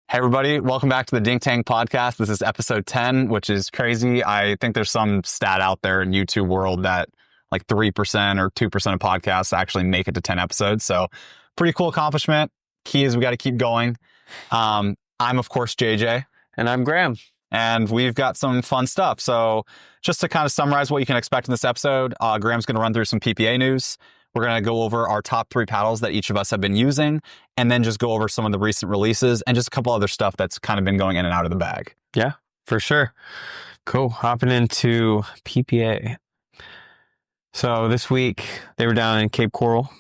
Hey everybody, welcome back to the Dink Tank Podcast. This is episode 10, which is crazy. I think there's some stat out there in YouTube world that like 3% or 2% of podcasts actually make it to 10 episodes. So pretty cool accomplishment. Key is we got to keep going. I'm of course JJ. And I'm Graham. And we've got some fun stuff. So just to kind of summarize what you can expect in this episode, Graham's going to run through some PPA news. We're going to go over our top 3 paddles that each of us have been using, and then just go over some of the recent releases and just a couple other stuff that's kind of been going in and out of the bag. Yeah, for sure. Cool. Hopping into PPA. So this week they were down in Cape Coral,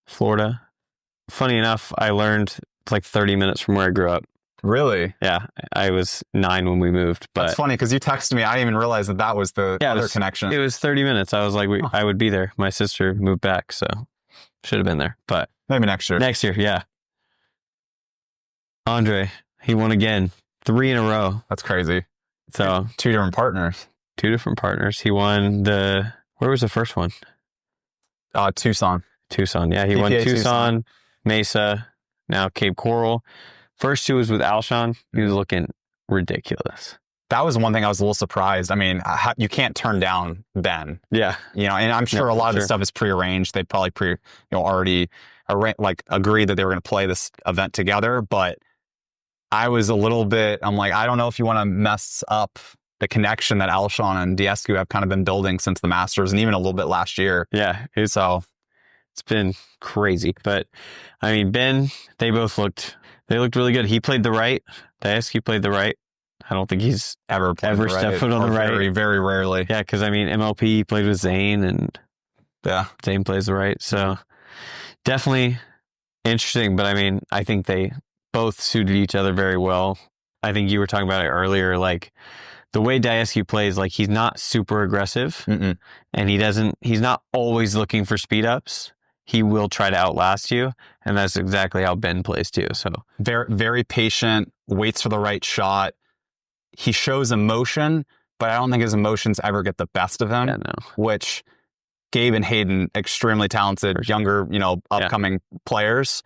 Florida. Funny enough, I learned it's like 30 minutes from where I grew up. Really? Yeah, I was 9 when we moved. But that's funny because you texted me. I didn't even realize that was the other connection. It was 30 minutes. I was like, I would be there. My sister moved back, so should have been there. But maybe next year. Next year, yeah. Andre, he won again. 3 in a row. That's crazy. So 2 different partners. 2 different partners. He won where was the first one? Tucson. Yeah, he won Tucson, Mesa, now Cape Coral. First 2 was with Alshon. He was looking ridiculous. That was one thing I was a little surprised. I mean, you can't turn down Ben. Yeah. You know, and I'm sure a lot of this stuff is prearranged. They probably already agreed that they were going to play this event together. But I was a little bit, I'm like, I don't know if you want to mess up the connection that Alshon and Diescu have kind of been building since the Masters and even a little bit last year. Yeah. It's been crazy. But I mean, Ben, they looked really good. He played the right. Diescu played the right. I don't think he's ever stepped foot on the right. Very, very rarely. Yeah, because I mean, MLP played with Zane, and Zane plays the right. So definitely interesting. But I mean, I think they both suited each other very well. I think you were talking about it earlier, like the way Diescu plays, like he's not super aggressive, and he's not always looking for speed ups. He will try to outlast you, and that's exactly how Ben plays too. So very, very patient, waits for the right shot. He shows emotion, but I don't think his emotions ever get the best of him. Yeah, no. Which Gabe and Hayden, extremely talented, younger, upcoming players,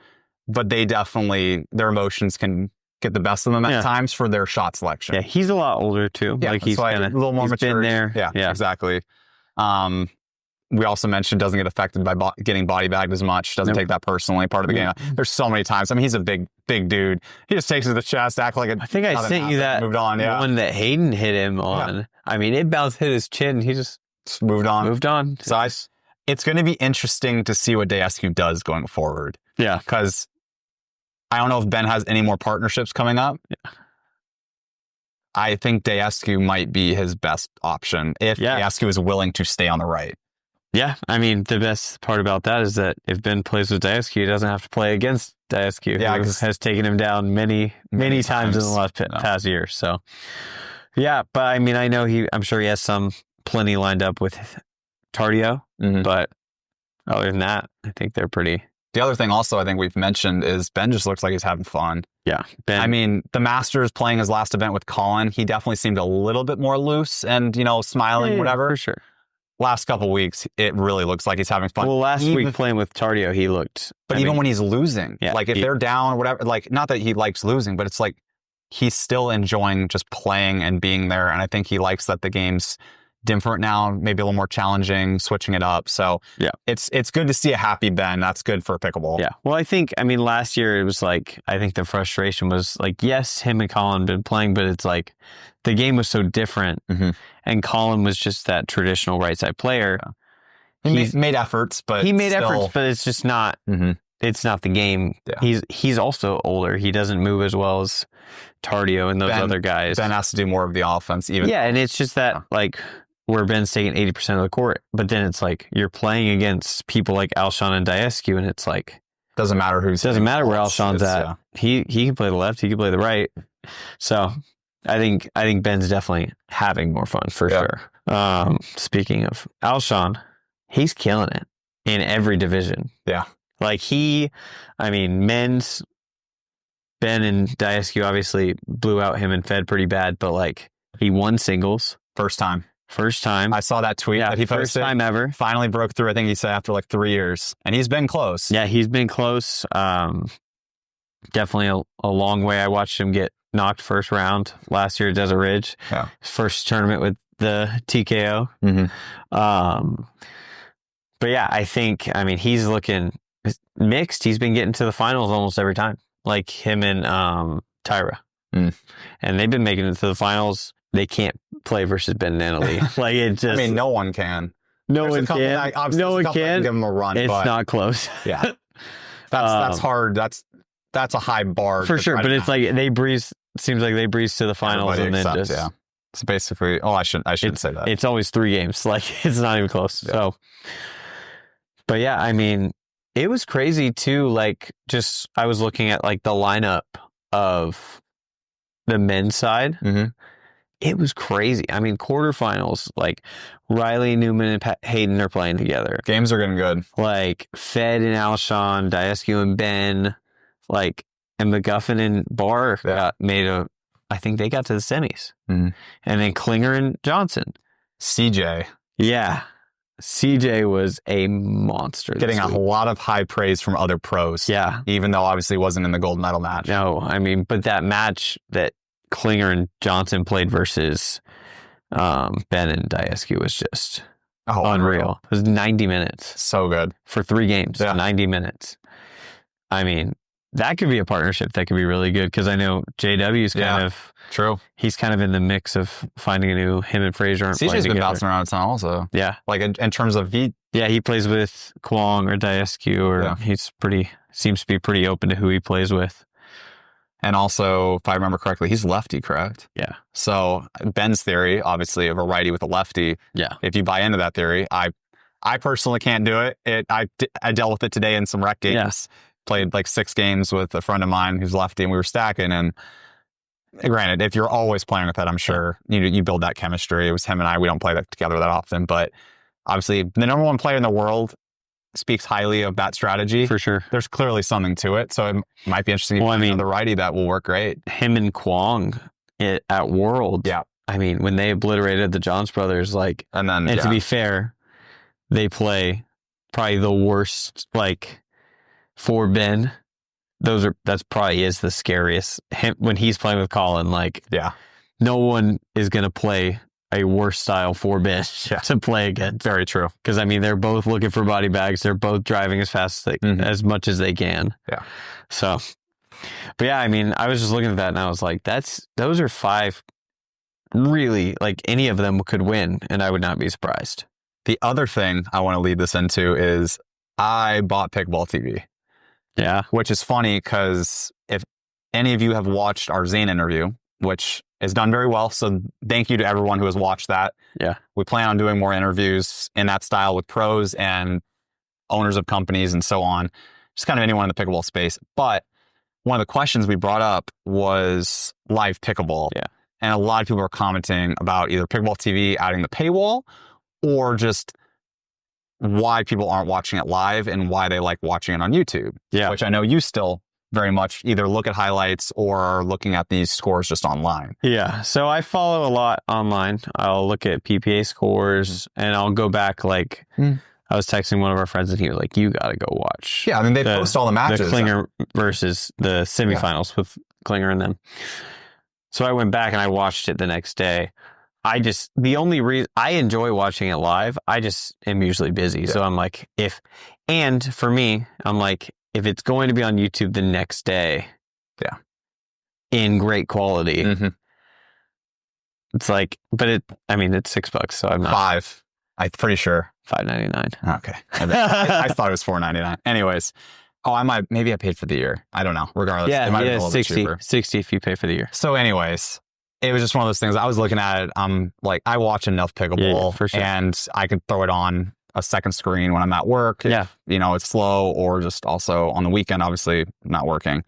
but they definitely, their emotions can get the best of them at times for their shot selection. Yeah, he's a lot older too. Yeah, like he's a little more mature. Been there. Yeah, exactly. We also mentioned doesn't get affected by getting body bagged as much. Doesn't take that personally. Part of the game. There's so many times. I mean, he's a big dude. He just takes it to the chest, act like I think I sent you that moved on. Yeah, one that Hayden hit him on. Yeah. I mean, it bounced, hit his chin. He just moved on. So it's going to be interesting to see what Diescu does going forward. Yeah, because I don't know if Ben has any more partnerships coming up. Yeah. I think Diescu might be his best option if Diescu is willing to stay on the right. Yeah, I mean, the best part about that is that if Ben plays with Diescu, he doesn't have to play against Diescu, who has taken him down many times in the last past year. So, yeah, but I mean, I'm sure he has plenty lined up with Tardio, but other than that, I think they're pretty. The other thing also I think we've mentioned is Ben just looks like he's having fun. Yeah, Ben. I mean, the Masters playing his last event with Colin, he definitely seemed a little bit more loose and, smiling, whatever. For sure. Last couple weeks, it really looks like he's having fun. Well, last week playing with Tardio, he looked. But even when he's losing, like if they're down or whatever, like not that he likes losing, but it's like he's still enjoying just playing and being there. And I think he likes that the game's different now, maybe a little more challenging, switching it up. So yeah, it's good to see a happy Ben. That's good for pickleball. Yeah. Well, I mean, last year it was like, I think the frustration was like, yes, him and Colin been playing, but it's like the game was so different. And Colin was just that traditional right side player. Yeah. He made efforts, but it's just not, it's not the game. Yeah. He's also older. He doesn't move as well as Tardio and those other guys. Ben has to do more of the offense even. Yeah. And it's just that like, where Ben's taking 80% of the court, but then it's like you're playing against people like Alshon and Diescu, and it's like doesn't matter where Alshon's at. Yeah. He can play the left, he can play the right. So I think Ben's definitely having more fun for sure. Speaking of Alshon, he's killing it in every division. Yeah, like men's Ben and Diescu obviously blew out him and Fed pretty bad, but like he won singles first time. I saw that tweet that he posted. First time ever. Finally broke through, I think he said, after like 3 years. And he's been close. Yeah, he's been close. definitely a long way. I watched him get knocked first round last year at Desert Ridge. Yeah. First tournament with the TKO. But yeah, I mean, he's looking mixed. He's been getting to the finals almost every time, like him and Tyra. And they've been making it to the finals. They can't play versus Ben and Annalie. Like, it just... I mean, no one can. No one can. No one can. Give them a run. It's not close. Yeah. That's hard. That's a high bar. For sure. But it's like they breeze... Seems like they breeze to the finals. Everybody and then accepts, just... Yeah. So basically... Oh, I shouldn't say that. It's always 3 games. Like, it's not even close. Yeah. So... But yeah, I mean, it was crazy too. Like, just I was looking at like the lineup of the men's side. It was crazy. I mean, quarterfinals, like Riley, Newman, and Hayden are playing together. Games are getting good. Like Fed and Alshon, Diescu and Ben, like, and McGuffin and Barr I think they got to the semis. And then Klinger and Johnson. CJ. Yeah. CJ was a monster. Getting a lot of high praise from other pros. Yeah. Even though obviously he wasn't in the gold medal match. No, I mean, but that match that Klinger and Johnson played versus Ben and Diescu was just unreal. It was 90 minutes. So good. For 3 games. Yeah. 90 minutes. I mean, that could be a partnership that could be really good because I know JW's kind of... True. He's kind of in the mix of finding a new... Him and Fraser aren't playing together. CJ's been bouncing around a ton also. Yeah. Like in terms of... he plays with Kwong or Diescu or he's seems to be pretty open to who he plays with. And also, if I remember correctly, he's lefty, correct? Yeah. So Ben's theory, obviously, of a righty with a lefty. Yeah. If you buy into that theory, I personally can't do it. I dealt with it today in some rec games. Yes. Played like 6 games with a friend of mine who's lefty, and we were stacking. And granted, if you're always playing with that, I'm sure you build that chemistry. It was him and I. We don't play that together that often, but obviously, the number 1 player in the world speaks highly of that strategy. For sure. There's clearly something to it. So it might be interesting to find another righty that will work great. Him and Kwong at World. Yeah. I mean, when they obliterated the Johns brothers, like, and to be fair, they play probably the worst, like, for Ben. That's probably is the scariest. When he's playing with Colin, like, no one is going to play a worse style 4-bit to play against. Very true. Because, I mean, they're both looking for body bags. They're both driving as fast as much as they can. Yeah. So, but yeah, I mean, I was just looking at that and I was like, those are 5 really, like, any of them could win and I would not be surprised. The other thing I want to lead this into is I bought Pickleball TV. Yeah. Which is funny because if any of you have watched our Zane interview, which is done very well. So thank you to everyone who has watched that. Yeah. We plan on doing more interviews in that style with pros and owners of companies and so on. Just kind of anyone in the pickleball space. But one of the questions we brought up was live pickleball. Yeah. And a lot of people are commenting about either Pickleball TV adding the paywall or just why people aren't watching it live and why they like watching it on YouTube. Yeah. Which I know you still very much either look at highlights or are looking at these scores just online. Yeah. So I follow a lot online. I'll look at PPA scores and I'll go back like I was texting one of our friends and he was like, you got to go watch. Yeah. I mean, they post all the matches. The Klinger versus the semifinals with Klinger and them. So I went back and I watched it the next day. The only reason I enjoy watching it live, I just am usually busy. Yeah. So I'm like, for me, I'm like, if it's going to be on YouTube the next day, in great quality, it's like, but it's $6, so I'm not. $5. I'm pretty sure. $5.99. Okay. I thought it was $4.99. Anyways. Oh, maybe I paid for the year. I don't know. Regardless. Yeah, it might be a little 60, bit cheaper. 60 if you pay for the year. So anyways, it was just one of those things. I was looking at it. I'm like, I watch enough pickleball for sure. And I could throw it on a second screen when I'm at work. If, it's slow or just also on the weekend, obviously not working.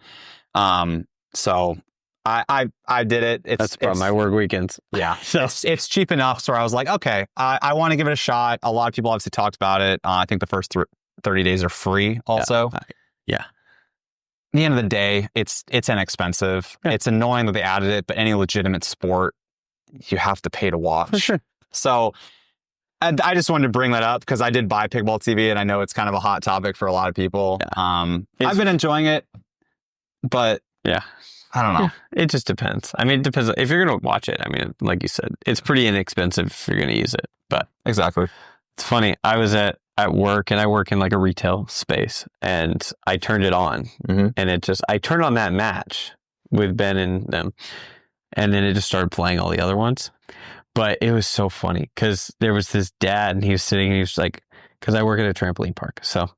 So I did it. That's about my work weekends. Yeah. So it's cheap enough. So I was like, okay, I want to give it a shot. A lot of people obviously talked about it. I think the first 30 days are free also. Yeah. At the end of the day, it's inexpensive. Yeah. It's annoying that they added it, but any legitimate sport, you have to pay to watch. For sure. So I just wanted to bring that up because I did buy Pickleball TV and I know it's kind of a hot topic for a lot of people. Yeah. I've been enjoying it. but yeah, I don't know. Yeah, it just depends. I mean, it depends. If you're going to watch it, I mean, like you said, it's pretty inexpensive if you're going to use it. But exactly. It's funny. I was at work, and I work in like a retail space, and I turned it on, and I turned on that match with Ben and them, and then it just started playing all the other ones. But it was so funny because there was this dad, and he was sitting, and he was like, because I work at a trampoline park. So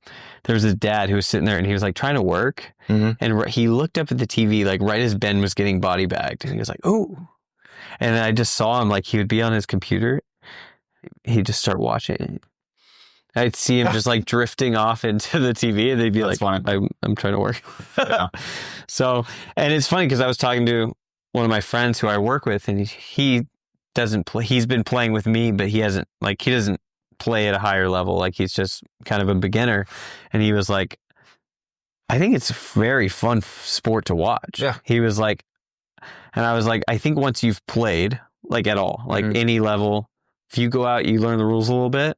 there was this dad who was sitting there, and he was like trying to work. And he looked up at the TV, like right as Ben was getting body bagged. And he was like, "Ooh." And then I just saw him, like he would be on his computer. He'd just start watching. I'd see him just like drifting off into the TV, and they'd be That's like, funny. I'm trying to work. Yeah. So, and it's funny because I was talking to one of my friends who I work with, and he doesn't play. He's been playing with me, but he doesn't play at a higher level. Like he's just kind of a beginner. And he was like, I think it's a very fun sport to watch. Yeah. He was like, and I was like, I think once you've played, like at all, like any level, if you go out, you learn the rules a little bit.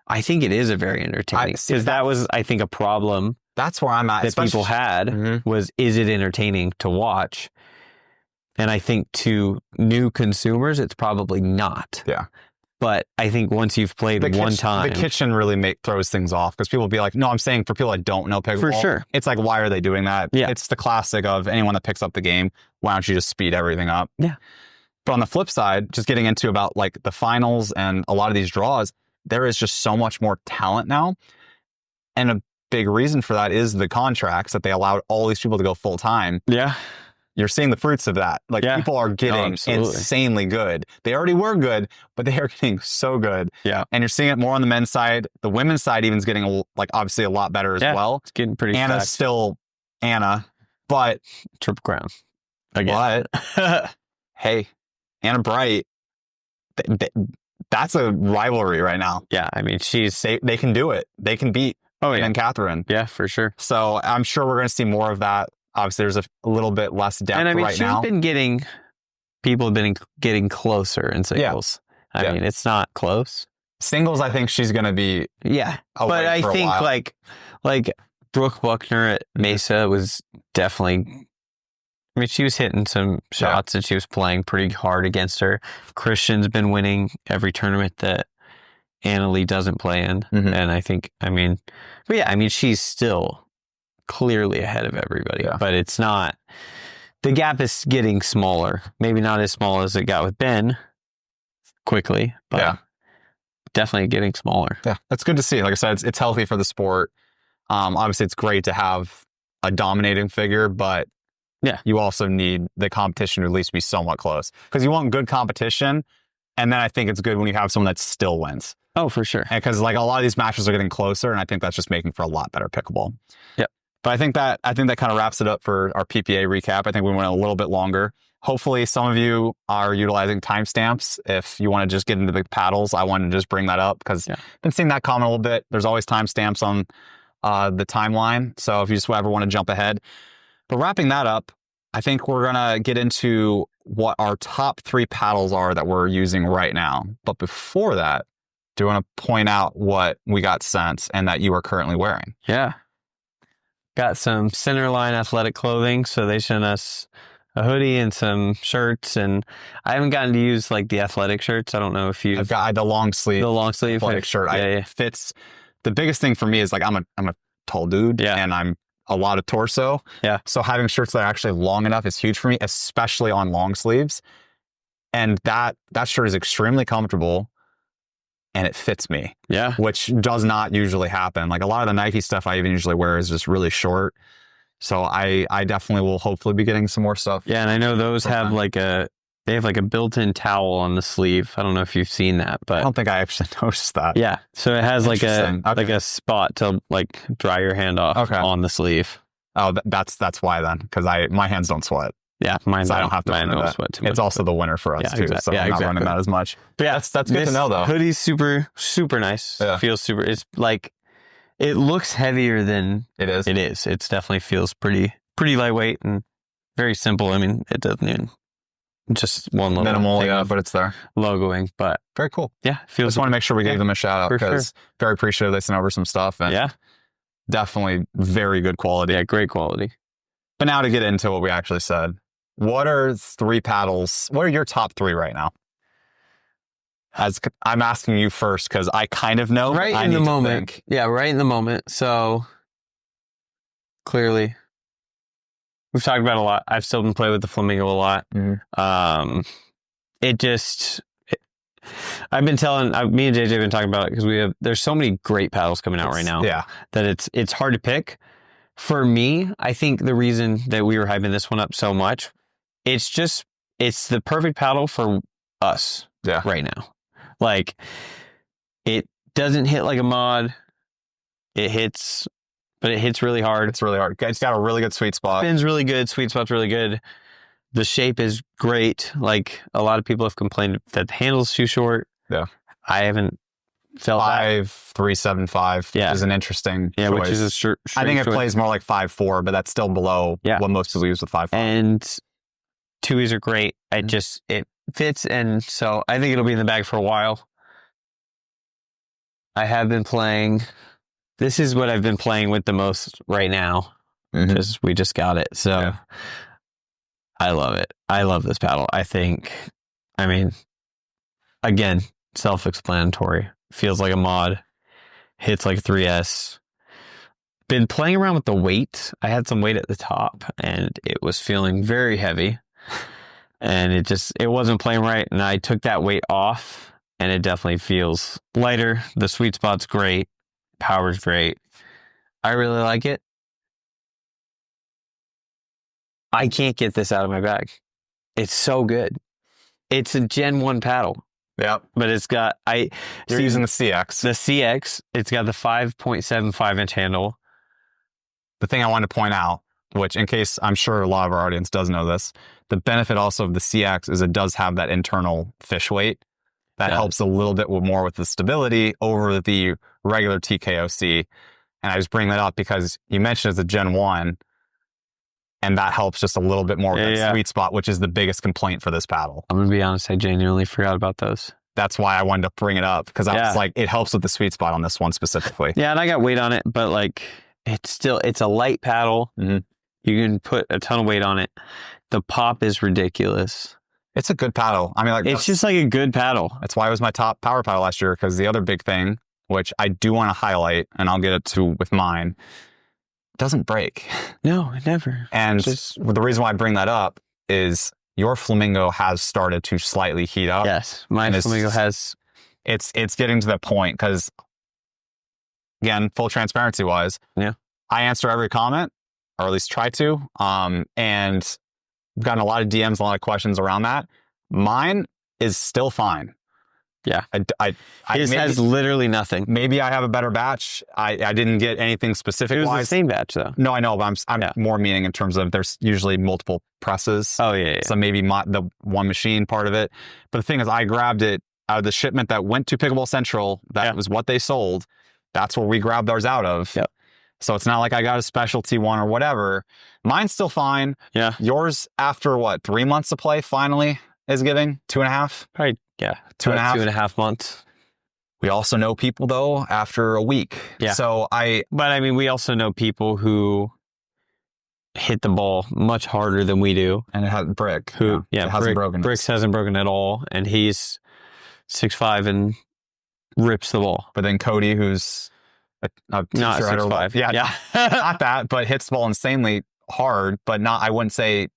I think it is a very entertaining, because that was, I think, a problem. That's where I'm at. That people had was, is it entertaining to watch? And I think to new consumers, it's probably not. Yeah. But I think once you've played one time, the kitchen really throws things off, because people will be like, no, I'm saying for people that don't know pickleball, for sure, it's like, why are they doing that? Yeah. It's the classic of anyone that picks up the game, why don't you just speed everything up? Yeah. But on the flip side, just getting into about like the finals and a lot of these draws, there is just so much more talent now. And a big reason for that is the contracts that they allowed all these people to go full time. Yeah. You're seeing the fruits of that. Like people are getting insanely good. They already were good, but they are getting so good. Yeah. And you're seeing it more on the men's side. The women's side even's getting obviously a lot better as well. It's getting pretty Anna's stacked. still Anna, but Triple Crown again. But hey, Anna Bright, that's a rivalry right now. Yeah, I mean, they can do it. They can beat and Catherine. Yeah, for sure. So I'm sure we're going to see more of that. Obviously, there's a little bit less depth and I mean, right now. People have been getting closer in singles. I mean, it's not close. Singles, I think she's going to be but I think like Brooke Buckner at Mesa was definitely, I mean, she was hitting some shots and she was playing pretty hard against her. Christian's been winning every tournament that Anna Lee doesn't play in. And I think, I mean, she's still clearly ahead of everybody, but it's not, the gap is getting smaller. Maybe not as small as it got with Ben quickly, but definitely getting smaller. Yeah, that's good to see. Like I said, it's healthy for the sport. Obviously, it's great to have a dominating figure, but you also need the competition to at least be somewhat close, because you want good competition. And then I think it's good when you have someone that still wins. Oh, for sure. Because like a lot of these matches are getting closer, and I think that's just making for a lot better pickleball. Yep. But I think that kind of wraps it up for our PPA recap. I think we went a little bit longer. Hopefully some of you are utilizing timestamps. If you want to just get into the paddles, I wanted to just bring that up because I've been seeing that comment a little bit. There's always timestamps on the timeline. So if you just ever want to jump ahead. But wrapping that up, I think we're going to get into what our top 3 paddles are that we're using right now. But before that, do you want to point out what we got sent and that you are currently wearing? Yeah. Got some Centerline athletic clothing. So they sent us a hoodie and some shirts, and I haven't gotten to use like the athletic shirts. I don't know if you've... I've got the long sleeve athletic shirt. It fits. The biggest thing for me is like I'm a tall dude and I'm a lot of torso. Yeah. So having shirts that are actually long enough is huge for me, especially on long sleeves. And that shirt is extremely comfortable and it fits me. Yeah. Which does not usually happen. Like a lot of the Nike stuff I even usually wear is just really short. So I definitely will hopefully be getting some more stuff. Yeah, and I know those have like a built-in towel on the sleeve. I don't know if you've seen that, but I don't think I actually noticed that. Yeah. So it has like a spot to like dry your hand off on the sleeve. Oh, that's why then, because my hands don't sweat. Yeah, mine I don't have to run that. Sweat too much. It's also the winter for us too, so I'm not running that as much. But yeah, that's good to know though. Hoodie's super, super nice. Yeah. Feels super. It's like, it looks heavier than it is. It is. It definitely feels pretty lightweight and very simple. I mean, it doesn't even just one little minimal, but it's there. Logoing, but very cool. Yeah, feels. Just want to make sure we gave them a shout out because very appreciative they sent over some stuff and definitely very good quality. Yeah, great quality. But now to get into what we actually said, what are 3 paddles? What are your top 3 right now? As I'm asking you first because I kind of know. Right in the moment. Yeah, right in the moment. So clearly, we've talked about it a lot. I've still been playing with the Flamingo a lot. Mm-hmm. I've been telling, me and JJ have been talking about it because there's so many great paddles coming out right now. Yeah. That it's hard to pick. For me, I think the reason that we were hyping this one up so much, it's the perfect paddle for us right now. Like, it doesn't hit like a mod. It hits really hard. It's really hard. It's got a really good sweet spot. Spin's really good. Sweet spot's really good. The shape is great. Like, a lot of people have complained that the handle's too short. Yeah. I haven't felt 5.375 is an interesting choice. Which is a I think it plays more like 5.4, but that's still below what most people use with 5.5. And 2Es are great. It fits, and so I think it'll be in the bag for a while. I have been playing. This is what I've been playing with the most right now because we just got it. So I love it. I love this paddle. Again, self-explanatory. Feels like a mod. Hits like a 3S. Been playing around with the weight. I had some weight at the top, and it was feeling very heavy. And it wasn't playing right. And I took that weight off, and it definitely feels lighter. The sweet spot's great. Power's great. I really like it. I can't get this out of my bag. It's so good. It's a Gen 1 paddle. Yep. But it's got... You're using the CX. The CX. It's got the 5.75-inch handle. The thing I wanted to point out, which in case I'm sure a lot of our audience does know this, the benefit also of the CX is it does have that internal fish weight. That helps a little bit more with the stability over the regular TKOC. And I just bring that up because you mentioned it's a Gen 1, and that helps just a little bit more with that sweet spot, which is the biggest complaint for this paddle. I'm going to be honest, I genuinely forgot about those. That's why I wanted to bring it up, because I was like, it helps with the sweet spot on this one specifically. Yeah, and I got weight on it, but like, it's a light paddle. Mm-hmm. You can put a ton of weight on it. The pop is ridiculous. It's a good paddle. I mean, like, it's just like a good paddle. That's why it was my top power paddle last year, because the other big thing, which I do want to highlight, and I'll get it to with mine, it doesn't break. No, it never. And the reason why I bring that up is your Flamingo has started to slightly heat up. Yes, my Flamingo has. It's getting to that point, because, again, full transparency wise, I answer every comment, or at least try to, and I've gotten a lot of DMs, a lot of questions around that. Mine is still fine. Yeah. His has literally nothing. Maybe I have a better batch. I didn't get anything specific. It was the same batch, though. No, I know, but I'm more meaning in terms of there's usually multiple presses. Oh, yeah. So maybe the one machine part of it. But the thing is, I grabbed it out of the shipment that went to Pickleball Central. That was what they sold. That's where we grabbed ours out of. Yep. So it's not like I got a specialty one or whatever. Mine's still fine. Yeah. Yours, after 3 months of play, finally is giving 2.5? Probably, 2.5. 2.5 months. We also know people, though, after a week. Yeah. But I mean, we also know people who hit the ball much harder than we do. And it has brick. It hasn't broken. Bricks hasn't broken at all. And he's 6'5" and rips the ball. But then Cody, who's not 6'5". Yeah. Not that, but hits the ball insanely hard, but not, I wouldn't say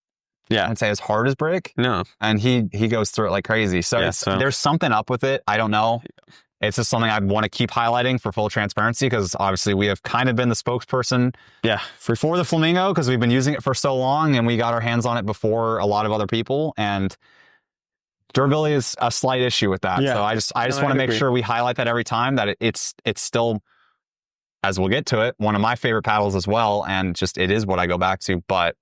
as hard as brick. No. And he goes through it like crazy. So, there's something up with it. I don't know. It's just something I want to keep highlighting for full transparency, because obviously we have kind of been the spokesperson for the Flamingo, because we've been using it for so long and we got our hands on it before a lot of other people. And durability is a slight issue with that. So I just want to make sure we highlight that every time, that it's still, as we'll get to it, one of my favorite paddles as well. And just, it is what I go back to. But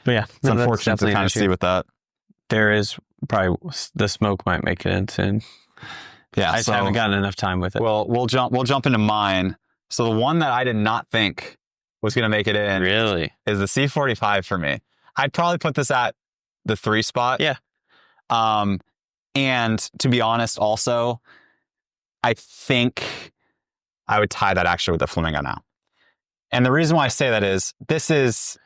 yeah, it's unfortunate to kind of see with that. There is probably, the smoke might make it in soon. Yeah, I just haven't gotten enough time with it. Well, we'll jump into mine. So the one that I did not think was going to make it in is the C45 for me. I'd probably put this at the 3 spot. Yeah. And to be honest, also, I think I would tie that actually with the Flamingo now. And the reason why I say that is, this is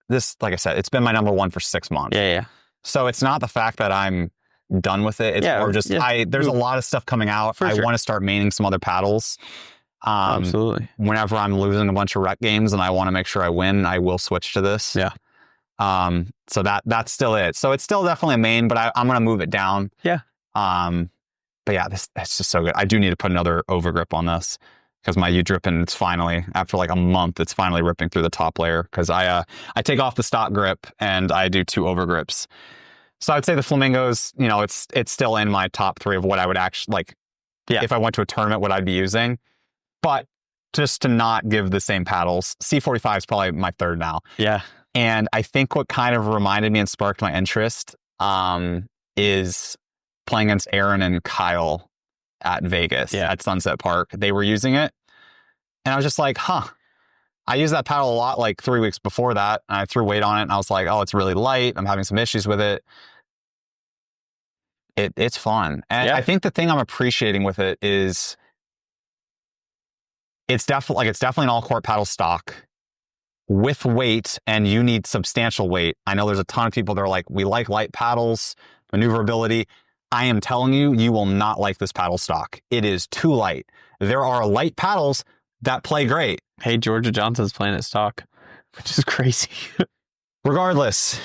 this, like I said, it's been my number one for 6 months. Yeah. So it's not the fact that I'm done with it. It's more just, there's a lot of stuff coming out. I want to start maining some other paddles. Absolutely. Whenever I'm losing a bunch of rec games and I want to make sure I win, I will switch to this. Yeah. So that's still it. So it's still definitely a main, but I'm going to move it down. Yeah. But yeah, that's just so good. I do need to put another overgrip on this because my U-dripping, it's finally, after like a month, it's finally ripping through the top layer because I take off the stock grip and I do 2 overgrips. So I would say the Flamingos, you know, it's still in my top 3 of what I would actually like. Yeah. If I went to a tournament, what I'd be using. But just to not give the same paddles, C45 is probably my 3rd now. Yeah. And I think what kind of reminded me and sparked my interest is playing against Aaron and Kyle at Vegas at Sunset Park. They were using it. And I was just like, I used that paddle a lot like 3 weeks before that. And I threw weight on it and I was like, oh, it's really light. I'm having some issues with it. It's fun. And I think the thing I'm appreciating with it is it's definitely an all-court paddle stock with weight, and you need substantial weight. I know there's a ton of people that are like, we like light paddles, maneuverability. I am telling you, you will not like this paddle stock. It is too light. There are light paddles that play great. Hey, Georgia Johnson's playing at stock, which is crazy. Regardless,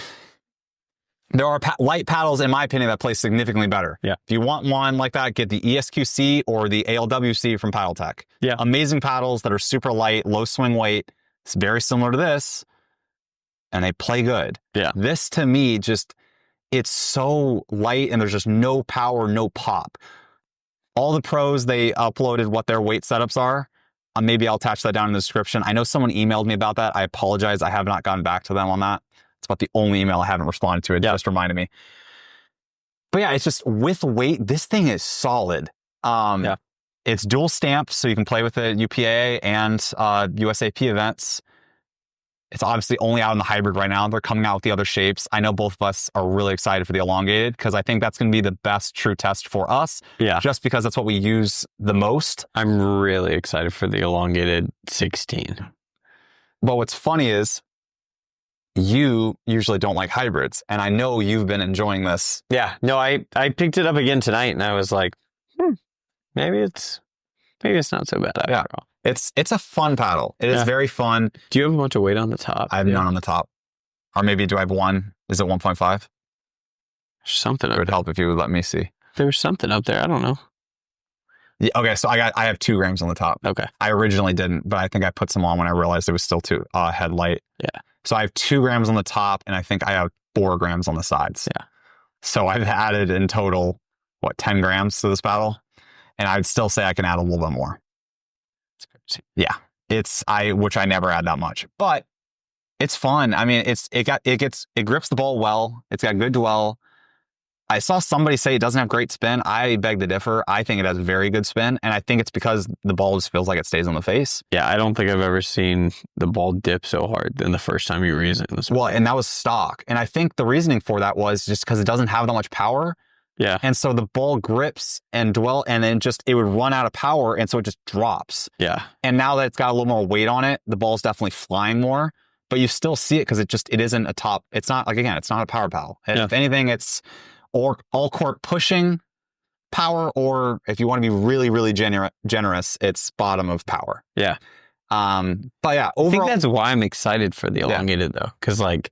there are light paddles, in my opinion, that play significantly better. Yeah. If you want one like that, get the ESQC or the ALWC from Paddle Tech. Yeah. Amazing paddles that are super light, low swing weight. It's very similar to this, and they play good. Yeah. This, to me, just, it's so light, and there's just no power, no pop. All the pros, they uploaded what their weight setups are. Maybe I'll attach that down in the description. I know someone emailed me about that. I apologize. I have not gotten back to them on that. It's about the only email I haven't responded to. It just reminded me. But yeah, it's just with weight, this thing is solid. It's dual stamp, so you can play with it UPA and USAP events. It's obviously only out in the hybrid right now. They're coming out with the other shapes. I know both of us are really excited for the elongated because I think that's going to be the best true test for us. Yeah. Just because that's what we use the most. I'm really excited for the elongated 16. But what's funny is you usually don't like hybrids, and I know you've been enjoying this. Yeah. No, I picked it up again tonight, and I was like, maybe it's not so bad after all. It's a fun paddle. It is very fun. Do you have a bunch of weight on the top? I have none on the top. Or maybe do I have one? Is it 1.5? Something. It would help if you would let me see. There was something up there. I don't know. Yeah, okay, so I have 2 grams on the top. Okay. I originally didn't, but I think I put some on when I realized it was still too headlight. Yeah. So I have 2 grams on the top, and I think I have 4 grams on the sides. Yeah. So I've added in total, 10 grams to this paddle? And I'd still say I can add a little bit more. Yeah, which I never add that much, but it's fun. I mean, it grips the ball well. It's got good dwell. I saw somebody say it doesn't have great spin. I beg to differ. I think it has very good spin, and I think it's because the ball just feels like it stays on the face. Yeah, I don't think I've ever seen the ball dip so hard than the first time you were using this. Well, and that was stock, and I think the reasoning for that was just because it doesn't have that much power. Yeah. And so the ball grips and dwell, and then it would run out of power, and so it just drops. Yeah. And now that it's got a little more weight on it, the ball's definitely flying more, but you still see it because it isn't a top. It's not, like, again, it's not a power paddle. If anything, it's all court pushing power, or if you want to be really, really generous, it's bottom of power. Yeah. But yeah, overall, I think that's why I'm excited for the elongated though. Cause like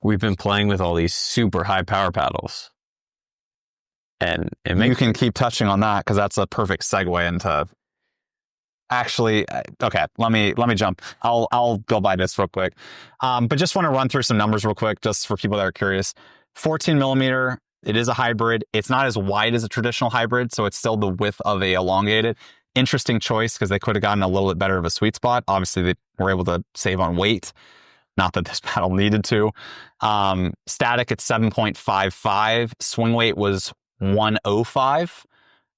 we've been playing with all these super high power paddles. And you can keep touching on that because that's a perfect segue into. Actually, okay. Let me jump. I'll go by this real quick, but just want to run through some numbers real quick, just for people that are curious. 14 millimeter. It is a hybrid. It's not as wide as a traditional hybrid, so it's still the width of a elongated. Interesting choice because they could have gotten a little bit better of a sweet spot. Obviously, they were able to save on weight. Not that this paddle needed to. Static at 7.55. Swing weight was 105,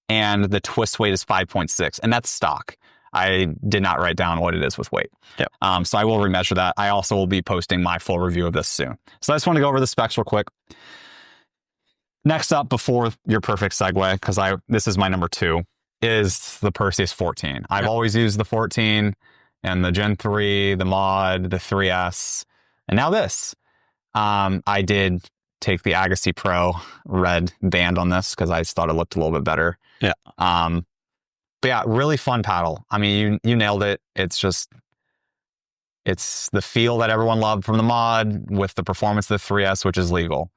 and the twist weight is 5.6, and that's stock. I did not write down what it is with weight. Yep. So I will remeasure that. I also will be posting my full review of this soon. So I just want to go over the specs real quick. Next up, before your perfect segue, because this is my number 2, is the Perseus 14. I've always used the 14 and the Gen 3, the Mod, the 3S, And now this. I did take the Agassi Pro red band on this because I just thought it looked a little bit better. Yeah. But yeah, really fun paddle. I mean, you nailed it. It's the feel that everyone loved from the mod with the performance of the 3S, which is legal.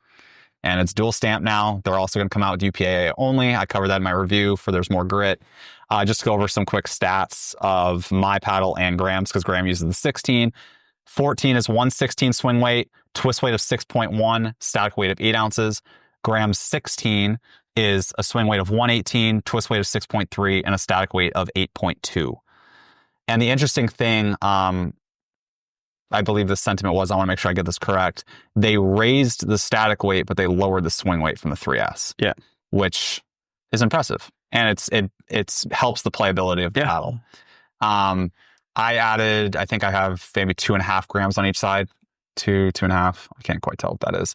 And it's dual stamp now. They're also going to come out with UPAA only. I covered that in my review for There's More Grit. Just to go over some quick stats of my paddle and Graham's, because Graham uses the 16. 14 is 116 swing weight, twist weight of 6.1, static weight of 8 ounces. Graham's 16 is a swing weight of 118, twist weight of 6.3, and a static weight of 8.2. And the interesting thing, I believe the sentiment was, I want to make sure I get this correct, they raised the static weight, but they lowered the swing weight from the 3S. Yeah. Which is impressive. And it helps the playability of the paddle. I added, I think I have maybe 2.5 grams on each side. 2.5. I can't quite tell what that is.